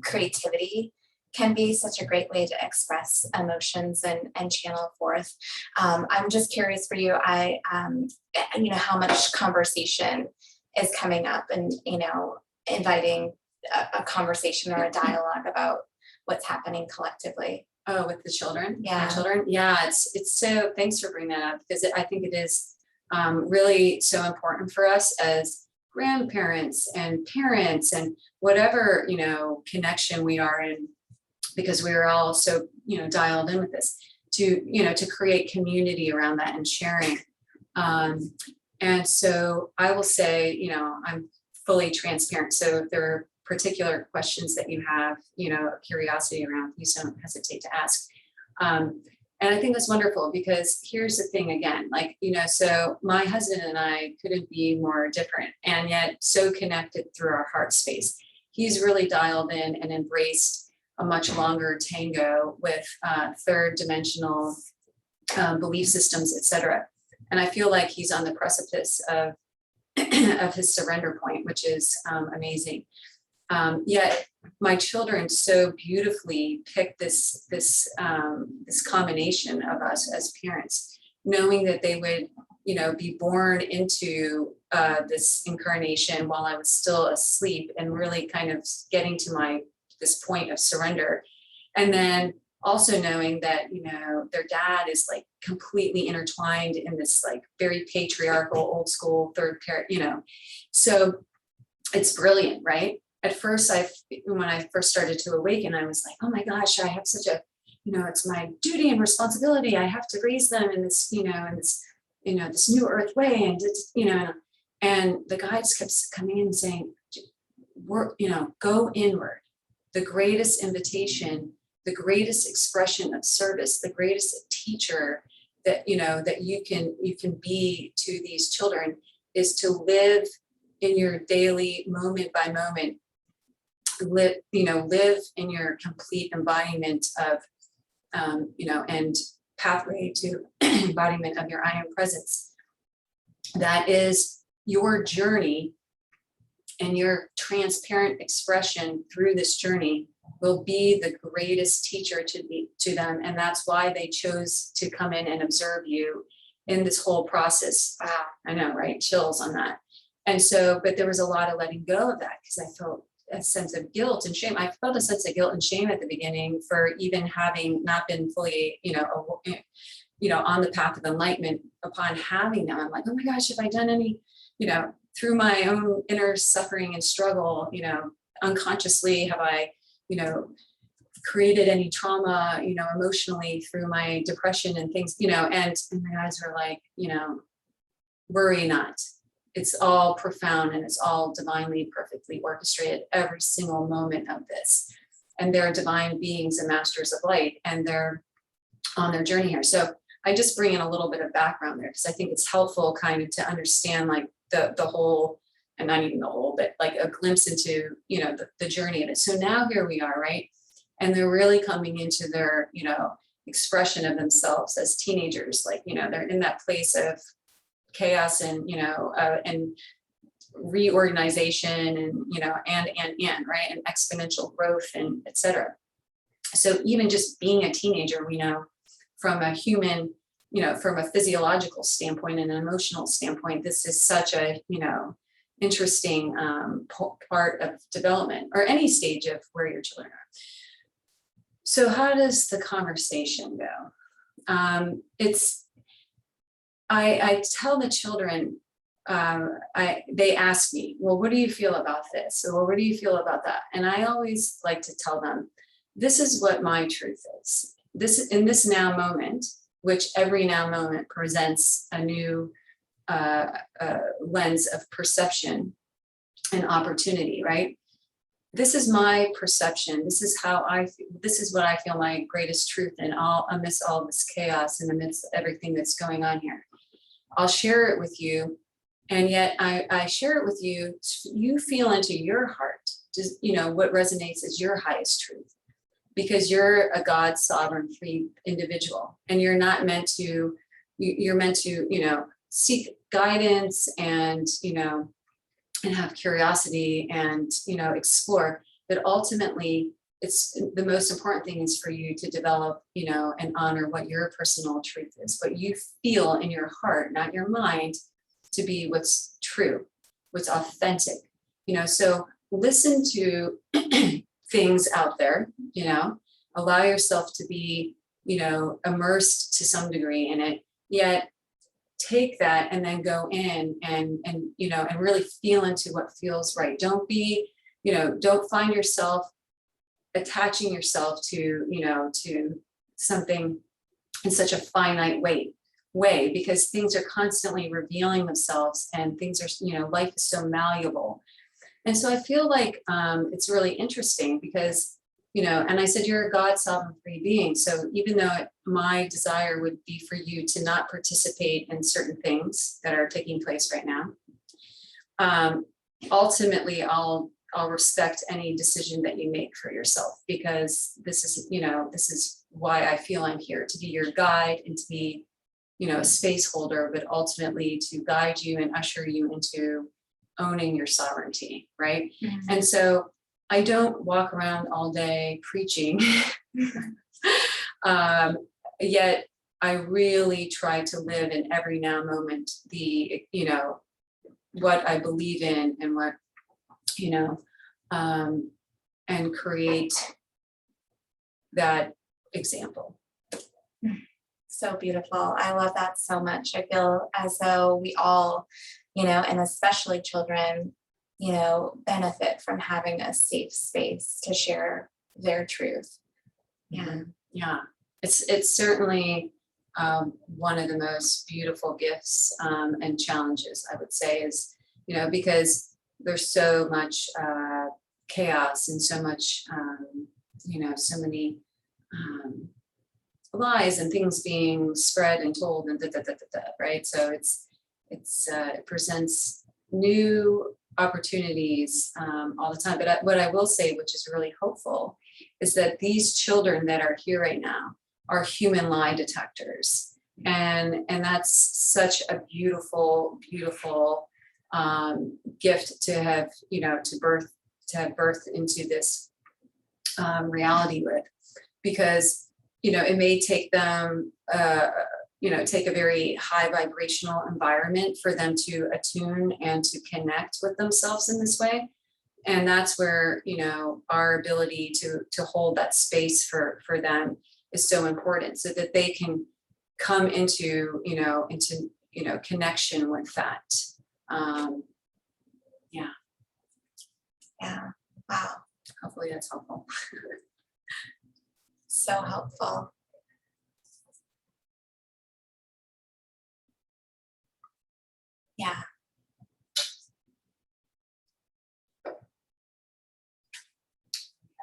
creativity can be such a great way to express emotions and channel forth. I'm just curious for you, how much conversation is coming up, and inviting a conversation or a dialogue about what's happening collectively. Oh, with the children? Yeah. The children? Yeah, it's so, thanks for bringing that up, because I think it is really so important for us as grandparents and parents and whatever, connection we are in, because we are all so, dialed in with this to create community around that and sharing. And so I will say, I'm fully transparent. So if there are particular questions that you have, curiosity around, please don't hesitate to ask. And I think that's wonderful, because here's the thing again, like, you know, so my husband and I couldn't be more different, and yet so connected through our heart space. He's really dialed in and embraced a much longer tango with third dimensional belief systems, etc. And I feel like he's on the precipice of of his surrender point, which is amazing. Yet my children so beautifully picked this combination of us as parents, knowing that they would, you know, be born into this incarnation while I was still asleep, and really kind of getting to this point of surrender. And then also knowing that, you know, their dad is like completely intertwined in this like very patriarchal, old school third parent, you know, so it's brilliant, right? At first, when I first started to awaken, I was like, oh my gosh, I have such a, you know, it's my duty and responsibility. I have to raise them in this, you know, this new earth way. And it's, you know, and the guides kept coming in and saying, you know, go inward. The greatest invitation, the greatest expression of service, the greatest teacher that, you know, that you can be to these children is to live in your daily moment by moment, live in your complete embodiment of, you know, and pathway to embodiment of your I am presence. That is your journey, and your transparent expression through this journey will be the greatest teacher to them. And that's why they chose to come in and observe you in this whole process. I know, right? Chills on that. And so, but there was a lot of letting go of that, because I felt a sense of guilt and shame. I felt a sense of guilt and shame at the beginning for even having not been fully, you know, on the path of enlightenment. Upon having them, I'm like, oh my gosh, have I done any, you know, through my own inner suffering and struggle, you know, unconsciously, have I, you know, created any trauma, you know, emotionally through my depression and things, you know, and my guys were like, you know, worry not. It's all profound, and it's all divinely, perfectly orchestrated, every single moment of this. And they're divine beings and masters of light, and they're on their journey here. So I just bring in a little bit of background there, because I think it's helpful kind of to understand like the whole, and not even the whole, but like a glimpse into, you know, the journey of it. So now here we are, right? And they're really coming into their, you know, expression of themselves as teenagers. Like, you know, they're in that place of chaos and, you know, and reorganization and, you know, and, right? And exponential growth and et cetera. So even just being a teenager, we know from a human, you know, from a physiological standpoint and an emotional standpoint, this is such a, you know, interesting part of development, or any stage of where your children are. So how does the conversation go? I tell the children, they ask me, well, what do you feel about this? Or what do you feel about that? And I always like to tell them, this is what my truth is. This, in this now moment, which every now moment presents a new lens of perception and opportunity, right? This is my perception. This is how this is what I feel my greatest truth in, amidst all this chaos and amidst everything that's going on here. I'll share it with you. And yet I share it with you, you feel into your heart, just, you know, what resonates as your highest truth, because you're a God sovereign free individual, and you're not meant to, you're meant to, you know, seek guidance and, you know, and have curiosity and, you know, explore. But ultimately, it's the most important thing is for you to develop, you know, and honor what your personal truth is, what you feel in your heart, not your mind, to be what's true, what's authentic, you know. So listen to things out there, you know, allow yourself to be, you know, immersed to some degree in it, yet take that and then go in and you know, and really feel into what feels right. Don't be, you know, don't find yourself attaching yourself to, you know, to something in such a finite way, because things are constantly revealing themselves, and things are, you know, life is so malleable. And so I feel like it's really interesting because, and I said, you're a God sovereign free being. So even though my desire would be for you to not participate in certain things that are taking place right now, ultimately I'll respect any decision that you make for yourself, because this is why I feel I'm here, to be your guide and to be, a space holder, but ultimately to guide you and usher you into owning your sovereignty, right? Mhm. And so I don't walk around all day preaching, yet I really try to live in every now moment what I believe in and what, and create that example. So beautiful. I love that so much. I feel as though we all, and especially children, benefit from having a safe space to share their truth. Yeah. Yeah, it's certainly one of the most beautiful gifts and challenges, I would say, is, because there's so much chaos and so much, so many lies and things being spread and told and right? So it presents new opportunities all the time. But what I will say, which is really hopeful, is that these children that are here right now are human lie detectors, and that's such a beautiful gift to have, to have birth into this reality with, because it may take them take a very high vibrational environment for them to attune and to connect with themselves in this way. And that's where, our ability to hold that space for them is so important, so that they can come into connection with that. Yeah. Wow. Hopefully that's helpful. So helpful. Yeah.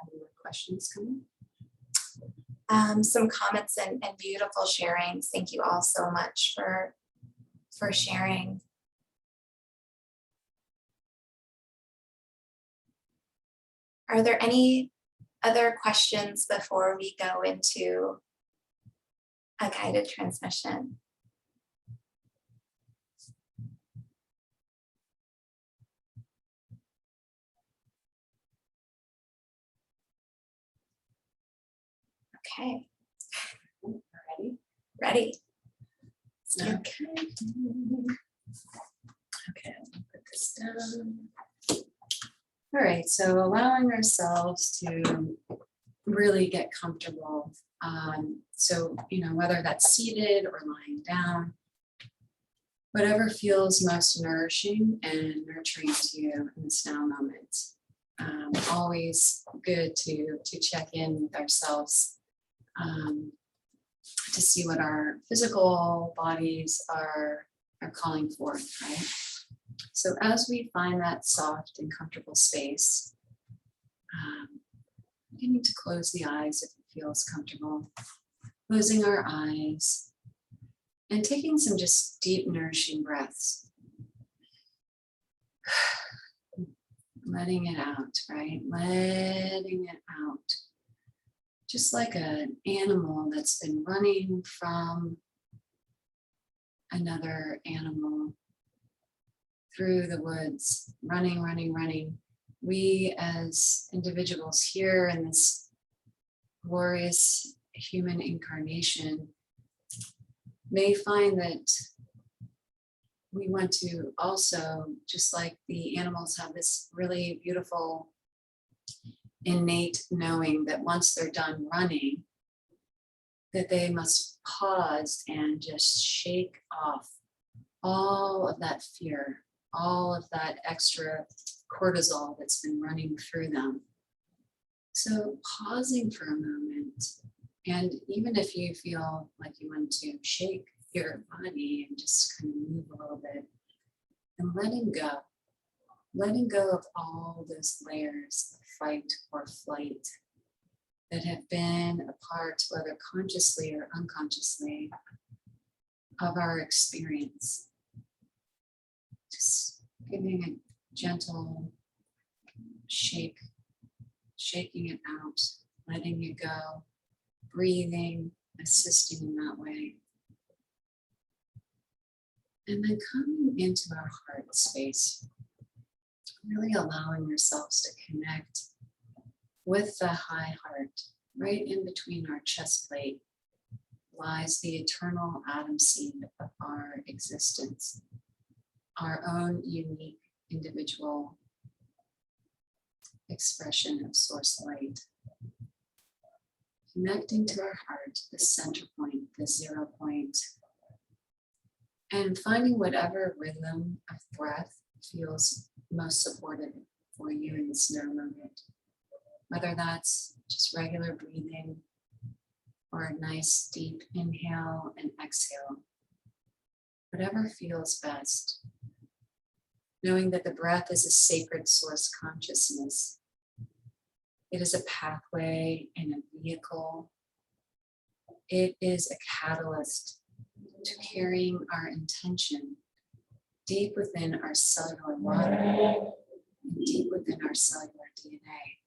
Any more questions coming? Some comments and beautiful sharings. Thank you all so much for sharing. Are there any other questions before we go into a guided transmission? Okay. Ready? Ready. Okay. Okay, I'll put this down. All right, so allowing ourselves to really get comfortable. So, whether that's seated or lying down, whatever feels most nourishing and nurturing to you in this now moment. Always good to check in with ourselves, to see what our physical bodies are calling forth, right? So as we find that soft and comfortable space, beginning to close the eyes if it feels comfortable, closing our eyes and taking some just deep, nourishing breaths. Letting it out, right? Letting it out. Just like an animal that's been running from another animal through the woods, running. We as individuals here in this glorious human incarnation may find that we want to also, just like the animals, have this really beautiful innate knowing that once they're done running, that they must pause and just shake off all of that fear, all of that extra cortisol that's been running through them. So pausing for a moment, and even if you feel like you want to shake your body and just kind of move a little bit, and letting go of all those layers of fight or flight that have been a part, whether consciously or unconsciously, of our experience. Just giving a gentle shake, shaking it out, letting it go, breathing, assisting in that way. And then coming into our heart space, really allowing yourselves to connect with the high heart. Right in between our chest plate lies the eternal atom seed of our existence, our own unique individual expression of source light. Connecting to our heart, the center point, the 0 point, and finding whatever rhythm of breath feels most supportive for you in this neuro moment. Whether that's just regular breathing or a nice deep inhale and exhale, whatever feels best. Knowing that the breath is a sacred source consciousness. It is a pathway and a vehicle. It is a catalyst to carrying our intention deep within our cellular water and deep within our cellular DNA.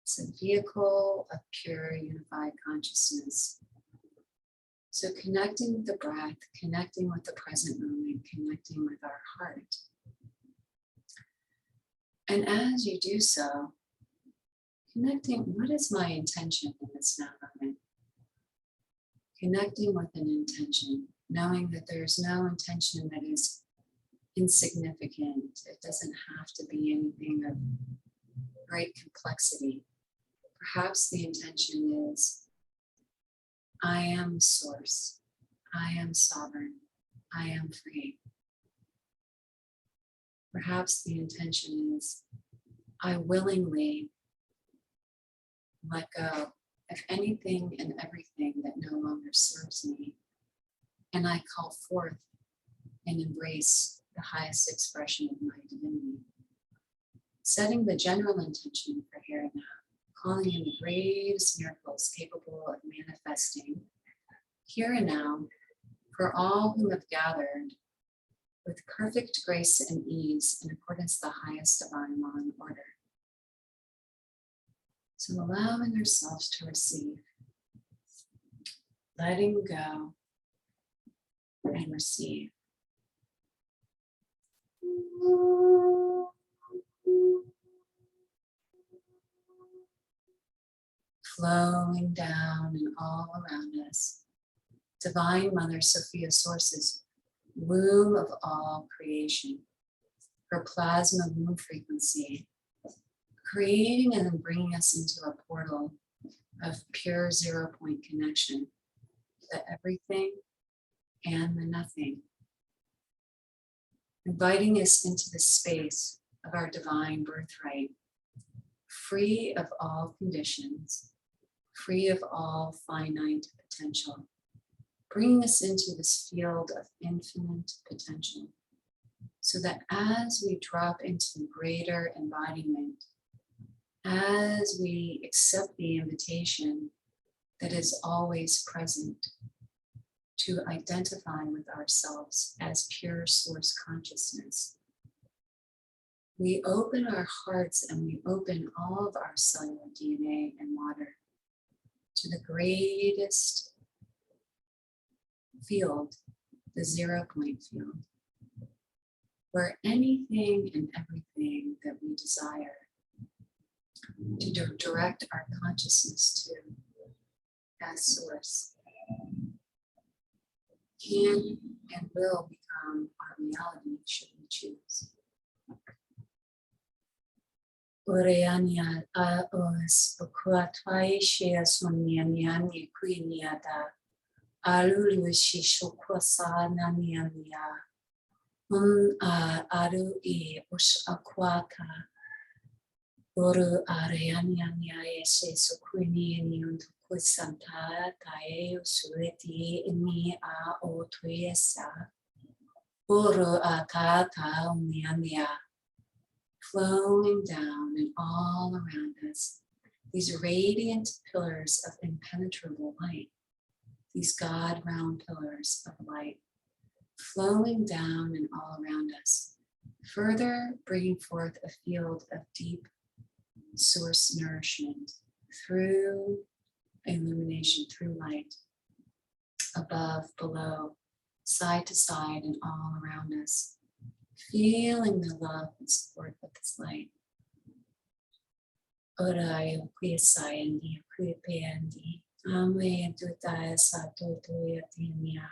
It's a vehicle of pure unified consciousness. So connecting with the breath, connecting with the present moment, connecting with our heart. And as you do so, connecting, what is my intention in this now moment? Connecting with an intention, knowing that there's no intention that is insignificant. It doesn't have to be anything of great complexity. Perhaps the intention is, I am source, I am sovereign, I am free. Perhaps the intention is, I willingly let go of anything and everything that no longer serves me, and I call forth and embrace the highest expression of my divinity. Setting the general intention for here and now, calling in the greatest miracles capable of manifesting here and now for all who have gathered with perfect grace and ease in accordance with the highest divine law and order. So allowing ourselves to receive, letting go and receive. Flowing down and all around us. Divine Mother Sophia Source's womb of all creation. Her plasma womb frequency. Creating and then bringing us into a portal of pure 0 point connection. The everything and the nothing. Inviting us into the space of our divine birthright. Free of all conditions. Free of all finite potential, bringing us into this field of infinite potential, so that as we drop into greater embodiment, as we accept the invitation that is always present to identify with ourselves as pure source consciousness, we open our hearts and we open all of our cellular DNA and water to the greatest field, the 0 point field, where anything and everything that we desire to direct our consciousness to as source can and will become our reality should we choose. Oreania os okuatwai shea sonianiani quiniata alulushi shokosa naniania aru e os aquata oru areaniania ese soquini und kusanta tae sueti ni a otuesa oru akata uniania. Flowing down and all around us, these radiant pillars of impenetrable light, these God round pillars of light, flowing down and all around us, further bringing forth a field of deep source nourishment through illumination, through light, above, below, side to side, and all around us, feeling the love and support of this light. Oraya kuyasayandi, kuyapayandi, ame dutaya satotoya tinya.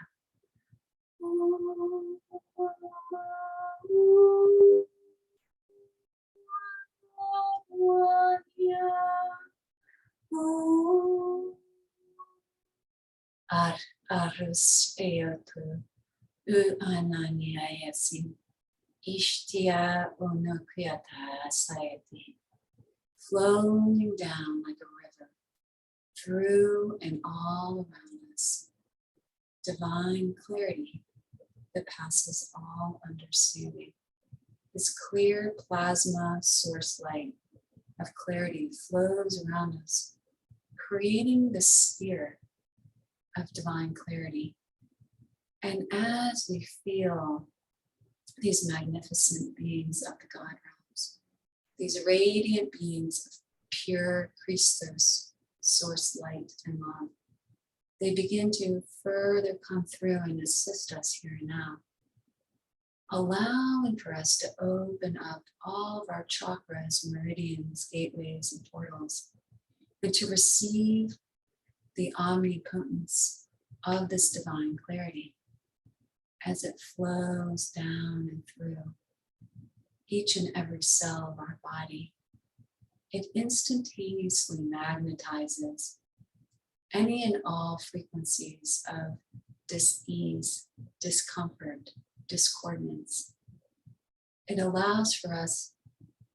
Arus eotu, ananya yasin, ishtia onokuyata sayati, flowing down like a river, through and all around us, divine clarity that passes all understanding. This clear plasma source light of clarity flows around us, creating the sphere of divine clarity. And as we feel these magnificent beings of the God realms, these radiant beings of pure Christos, source light and love, they begin to further come through and assist us here and now, allowing for us to open up all of our chakras, meridians, gateways, and portals, and to receive the omnipotence of this divine clarity as it flows down and through each and every cell of our body. It instantaneously magnetizes any and all frequencies of dis-ease, discomfort, discordance. It allows for us,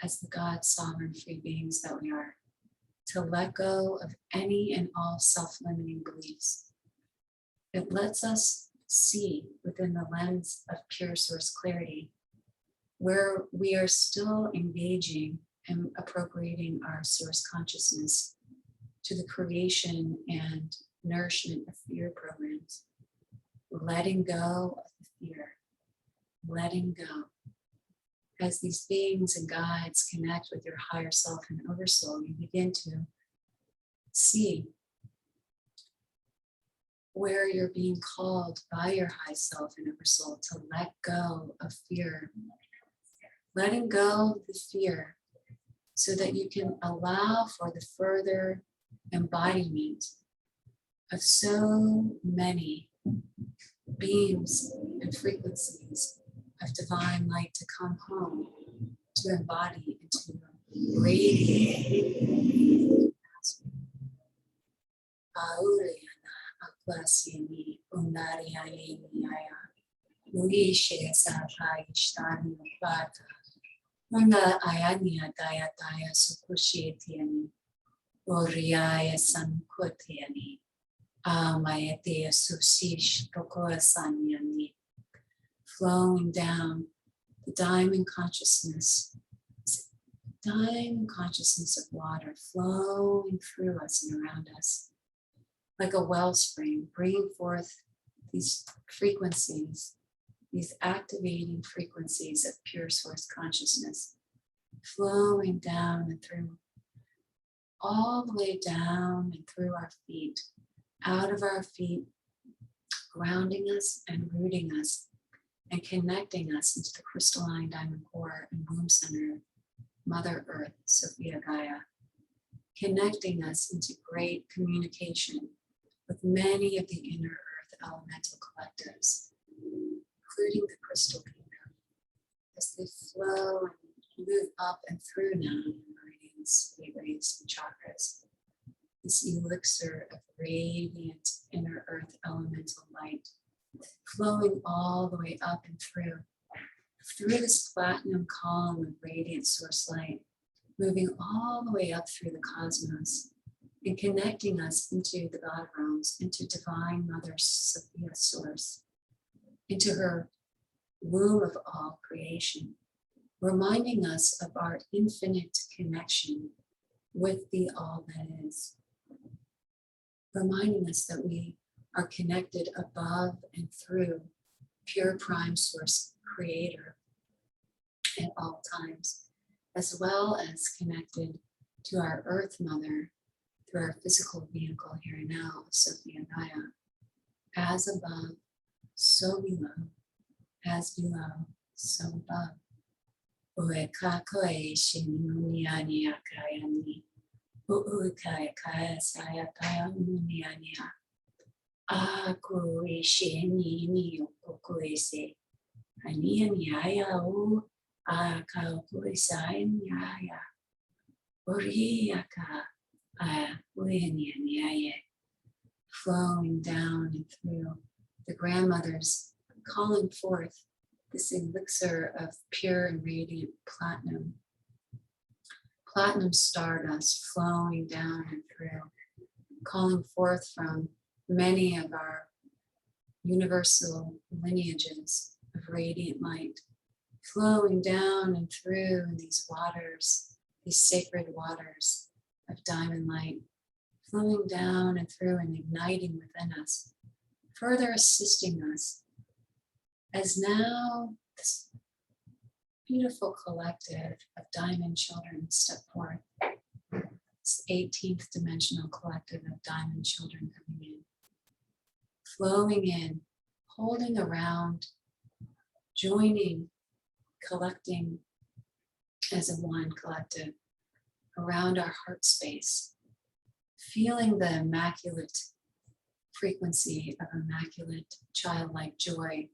as the God sovereign free beings that we are, to let go of any and all self-limiting beliefs. It lets us see within the lens of pure source clarity where we are still engaging and appropriating our source consciousness to the creation and nourishment of fear programs, letting go of the fear, letting go. As these beings and guides connect with your higher self and oversoul, you begin to see where you're being called by your high self and oversoul to let go of fear, letting go of the fear so that you can allow for the further embodiment of so many beams and frequencies of divine light to come home, to embody and to radiate. Akwasiani, Undariani, Luishe, Sapai, Shtani, Plata, Munda Ayania, Dayataya, Sukushitiani, Oriaya, Sankotiani, Amayatia, Susish, Rokoasaniani, flowing down the diamond consciousness of water flowing through us and around us like a wellspring, bringing forth these frequencies, these activating frequencies of pure source consciousness, flowing down and through, all the way down and through our feet, out of our feet, grounding us and rooting us and connecting us into the crystalline diamond core and womb center, Mother Earth, Sophia Gaia, connecting us into great communication with many of the inner earth elemental collectives, including the crystal kingdom, as they flow and move up and through now in meridians, gateways, and chakras. This elixir of radiant inner earth elemental light, flowing all the way up and through this platinum column of radiant source light, moving all the way up through the cosmos and connecting us into the God realms, into Divine Mother Sophia Source, into her womb of all creation, reminding us of our infinite connection with the all that is, reminding us that we are connected above and through pure prime source creator at all times, as well as connected to our earth mother through our physical vehicle here and now, Sophia Gaia. As above, so below, as below, so above. Ueka koe shinimuniania kayani. Ueka kaya saya kaya muniania. Aku ishini ni ukuise. Aniania u aka ukuisa nia. Uriaka ueniania. Flowing down and through the grandmothers, calling forth this elixir of pure and radiant platinum. Platinum stardust flowing down and through, calling forth from many of our universal lineages of radiant light, flowing down and through in these waters, these sacred waters of diamond light, flowing down and through and igniting within us, further assisting us as now this beautiful collective of diamond children step forth. This 18th dimensional collective of diamond children coming in, flowing in, holding around, joining, collecting as a one collective around our heart space, feeling the immaculate frequency of immaculate childlike joy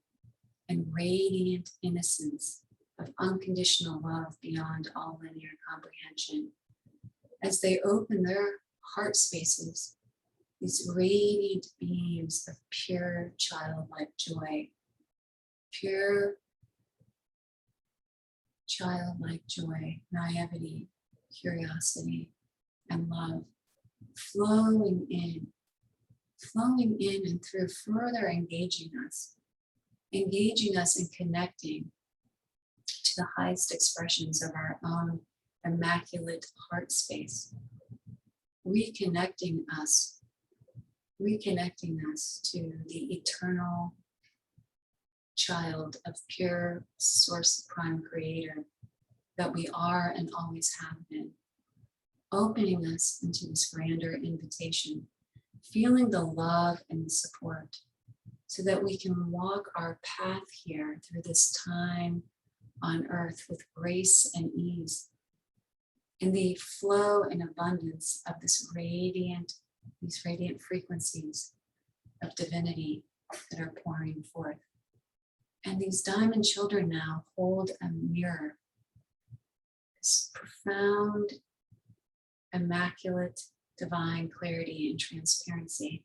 and radiant innocence of unconditional love beyond all linear comprehension. As they open their heart spaces, these radiant beams of pure childlike joy, pure childlike joy, naivety, curiosity, and love, flowing in and through, further engaging us and connecting to the highest expressions of our own immaculate heart space, reconnecting us to the eternal child of pure source prime creator that we are and always have been, opening us into this grander invitation, feeling the love and the support so that we can walk our path here through this time on earth with grace and ease, in the flow and abundance of these radiant frequencies of divinity that are pouring forth. And these diamond children now hold a mirror, this profound, immaculate, divine clarity and transparency.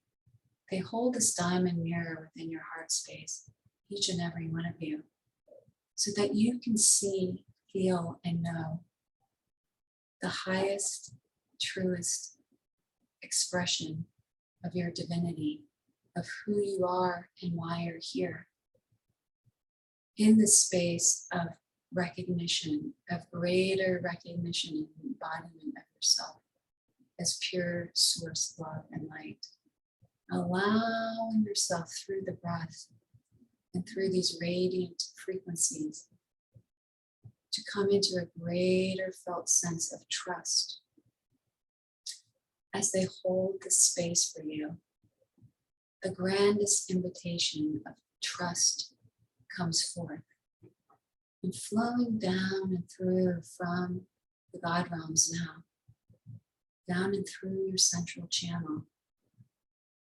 They hold this diamond mirror within your heart space, each and every one of you, so that you can see, feel, and know the highest, truest expression of your divinity, of who you are and why you're here. In the space of recognition, of greater recognition and embodiment of yourself as pure source, love, and light. Allowing yourself through the breath and through these radiant frequencies to come into a greater felt sense of trust as they hold the space for you. The grandest invitation of trust comes forth and flowing down and through from the God realms now, down and through your central channel.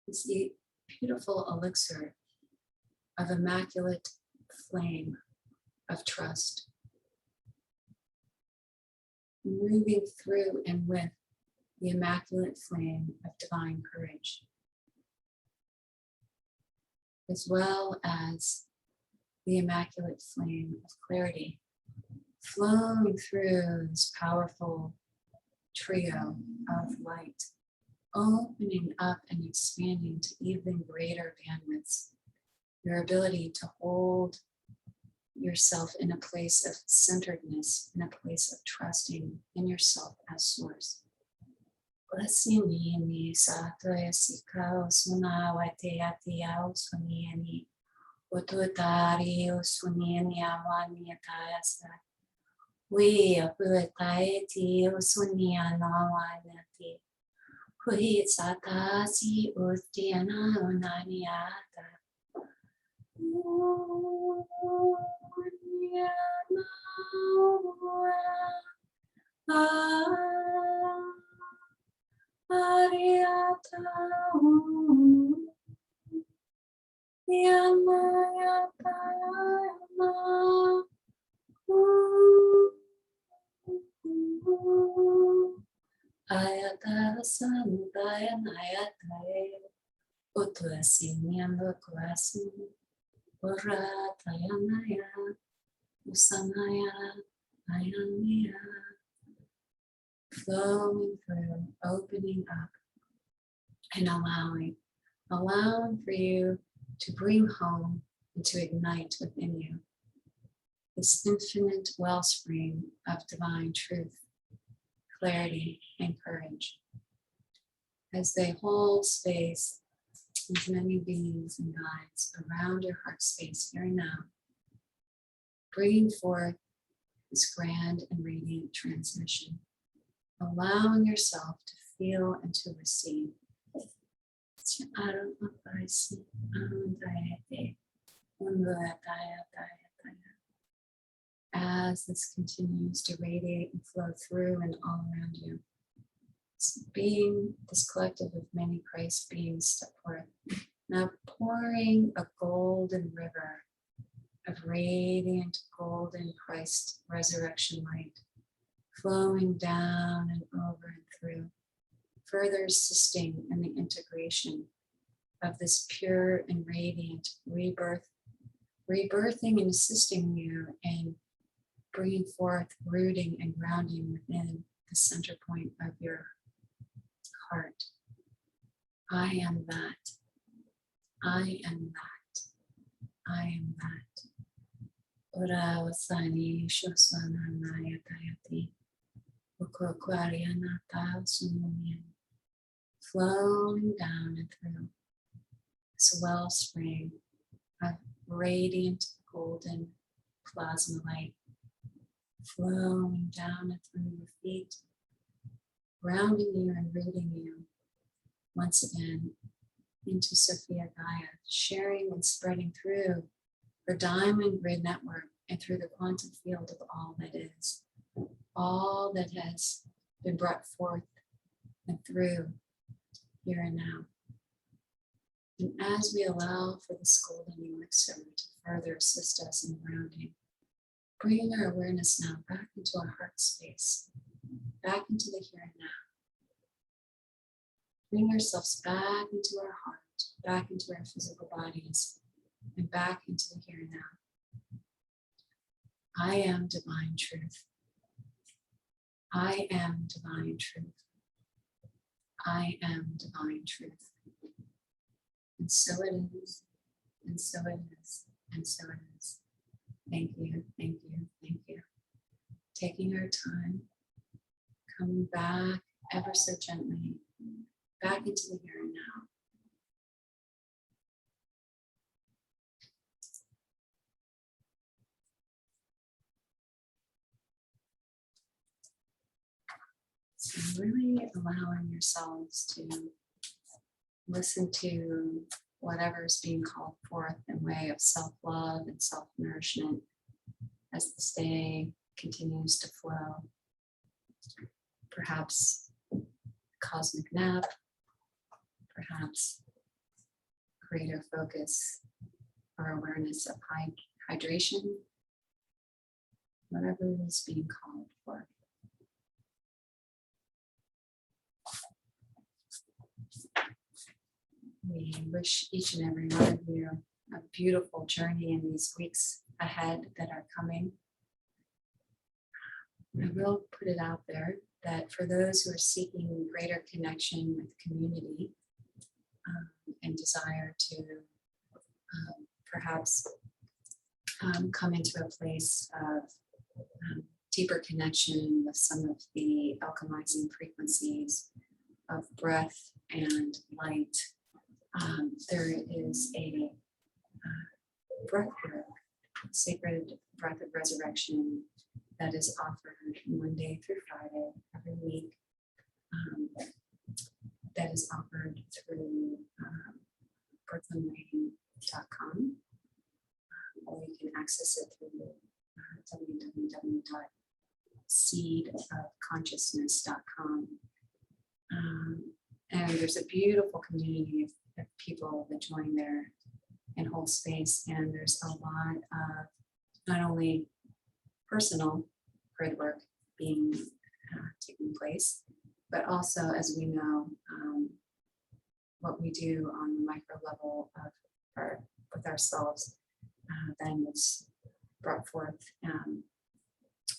Is the beautiful elixir of immaculate flame of trust, moving through and with the immaculate flame of divine courage, as well as the immaculate flame of clarity, flowing through this powerful trio of light, opening up and expanding to even greater bandwidths, your ability to hold yourself in a place of centeredness, in a place of trusting in yourself as source, Wasinini Satoya Sika Suna Wateatia Suniani Ututari Suniani Amani Tayasa. We Aputaiti Suniana Wanati. Hui Satasi Utiana Unaniata. Ariata Yamayata Ayata Sandaya Nayatae Utuasiniando Kuasu Urataya Naya Usanaya Ayania. Flowing through, opening up and allowing for you to bring home and to ignite within you this infinite wellspring of divine truth, clarity, and courage. As they hold space, as many beings and guides around your heart space here and now, bringing forth this grand and radiant transmission, allowing yourself to feel and to receive. As this continues to radiate and flow through and all around you, this collective of many Christ beings step forth, now pouring a golden river of radiant golden Christ resurrection light, flowing down and over and through, further assisting in the integration of this pure and radiant rebirth, rebirthing and assisting you in bringing forth, rooting and grounding within the center point of your heart. I am that. I am that. I am that. Ora wasani shoswana nayatayati. Flowing down and through this wellspring of radiant golden plasma light, flowing down and through your feet, grounding you and rooting you once again into Sophia Gaia, sharing and spreading through her diamond grid network and through the quantum field of all that is, all that has been brought forth and through here and now. And as we allow for this golden elixir to further assist us in grounding, bringing our awareness now back into our heart space, back into the here and now. Bring ourselves back into our heart, back into our physical bodies, and back into the here and now. I am divine truth. I am divine truth. I am divine truth. And so it is, and so it is, and so it is. Thank you, thank you, thank you. Taking our time, coming back ever so gently, back into the here and now. So really allowing yourselves to listen to whatever's being called forth in way of self-love and self-nourishment as this day continues to flow. Perhaps cosmic nap, perhaps greater focus or awareness of hydration, whatever is being called for. We wish each and every one of you a beautiful journey in these weeks ahead that are coming. I will put it out there that for those who are seeking greater connection with community and desire to perhaps come into a place of deeper connection with some of the alchemizing frequencies of breath and light. There is a breath work, sacred breath of resurrection that is offered Monday through Friday every week. That is offered through brooklynwriting.com, or you can access it through www.seedofconsciousness.com. And there's a beautiful community of people that join there and hold space. And there's a lot of not only personal grid work being taking place, but also, as we know, what we do on the micro level of with ourselves, then it's brought forth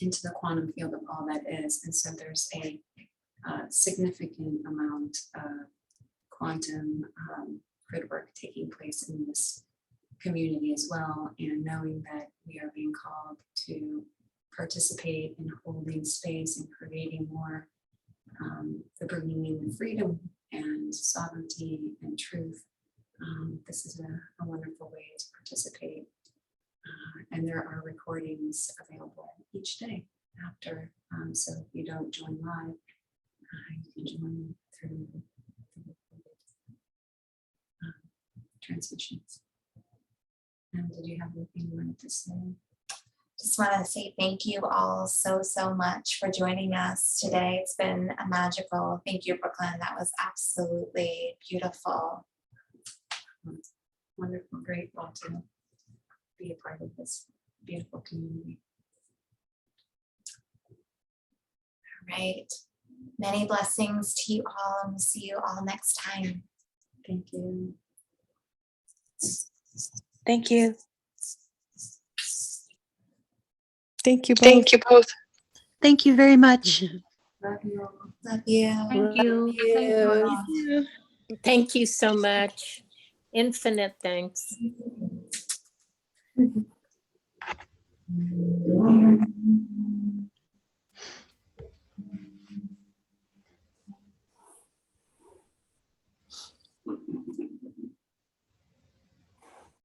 into the quantum field of all that is. And so there's a significant amount of quantum grid work taking place in this community as well. And knowing that we are being called to participate in holding space and creating more, the bringing in freedom and sovereignty and truth. This is a wonderful way to participate. And there are recordings available each day after. So if you don't join live, you can join through the recorded transmissions. And did you have anything you wanted to say? Just want to say thank you all so much for joining us today. It's been a magical. Thank you, Brooklyn. That was absolutely beautiful. Wonderful, grateful to be a part of this beautiful community. All right. Many blessings to you all, and we'll see you all next time. Thank you. Thank you. Thank you both. Thank you both. Thank you very much. Love you all. Love you. Thank you. Thank you a lot. Thank you so much. Infinite thanks.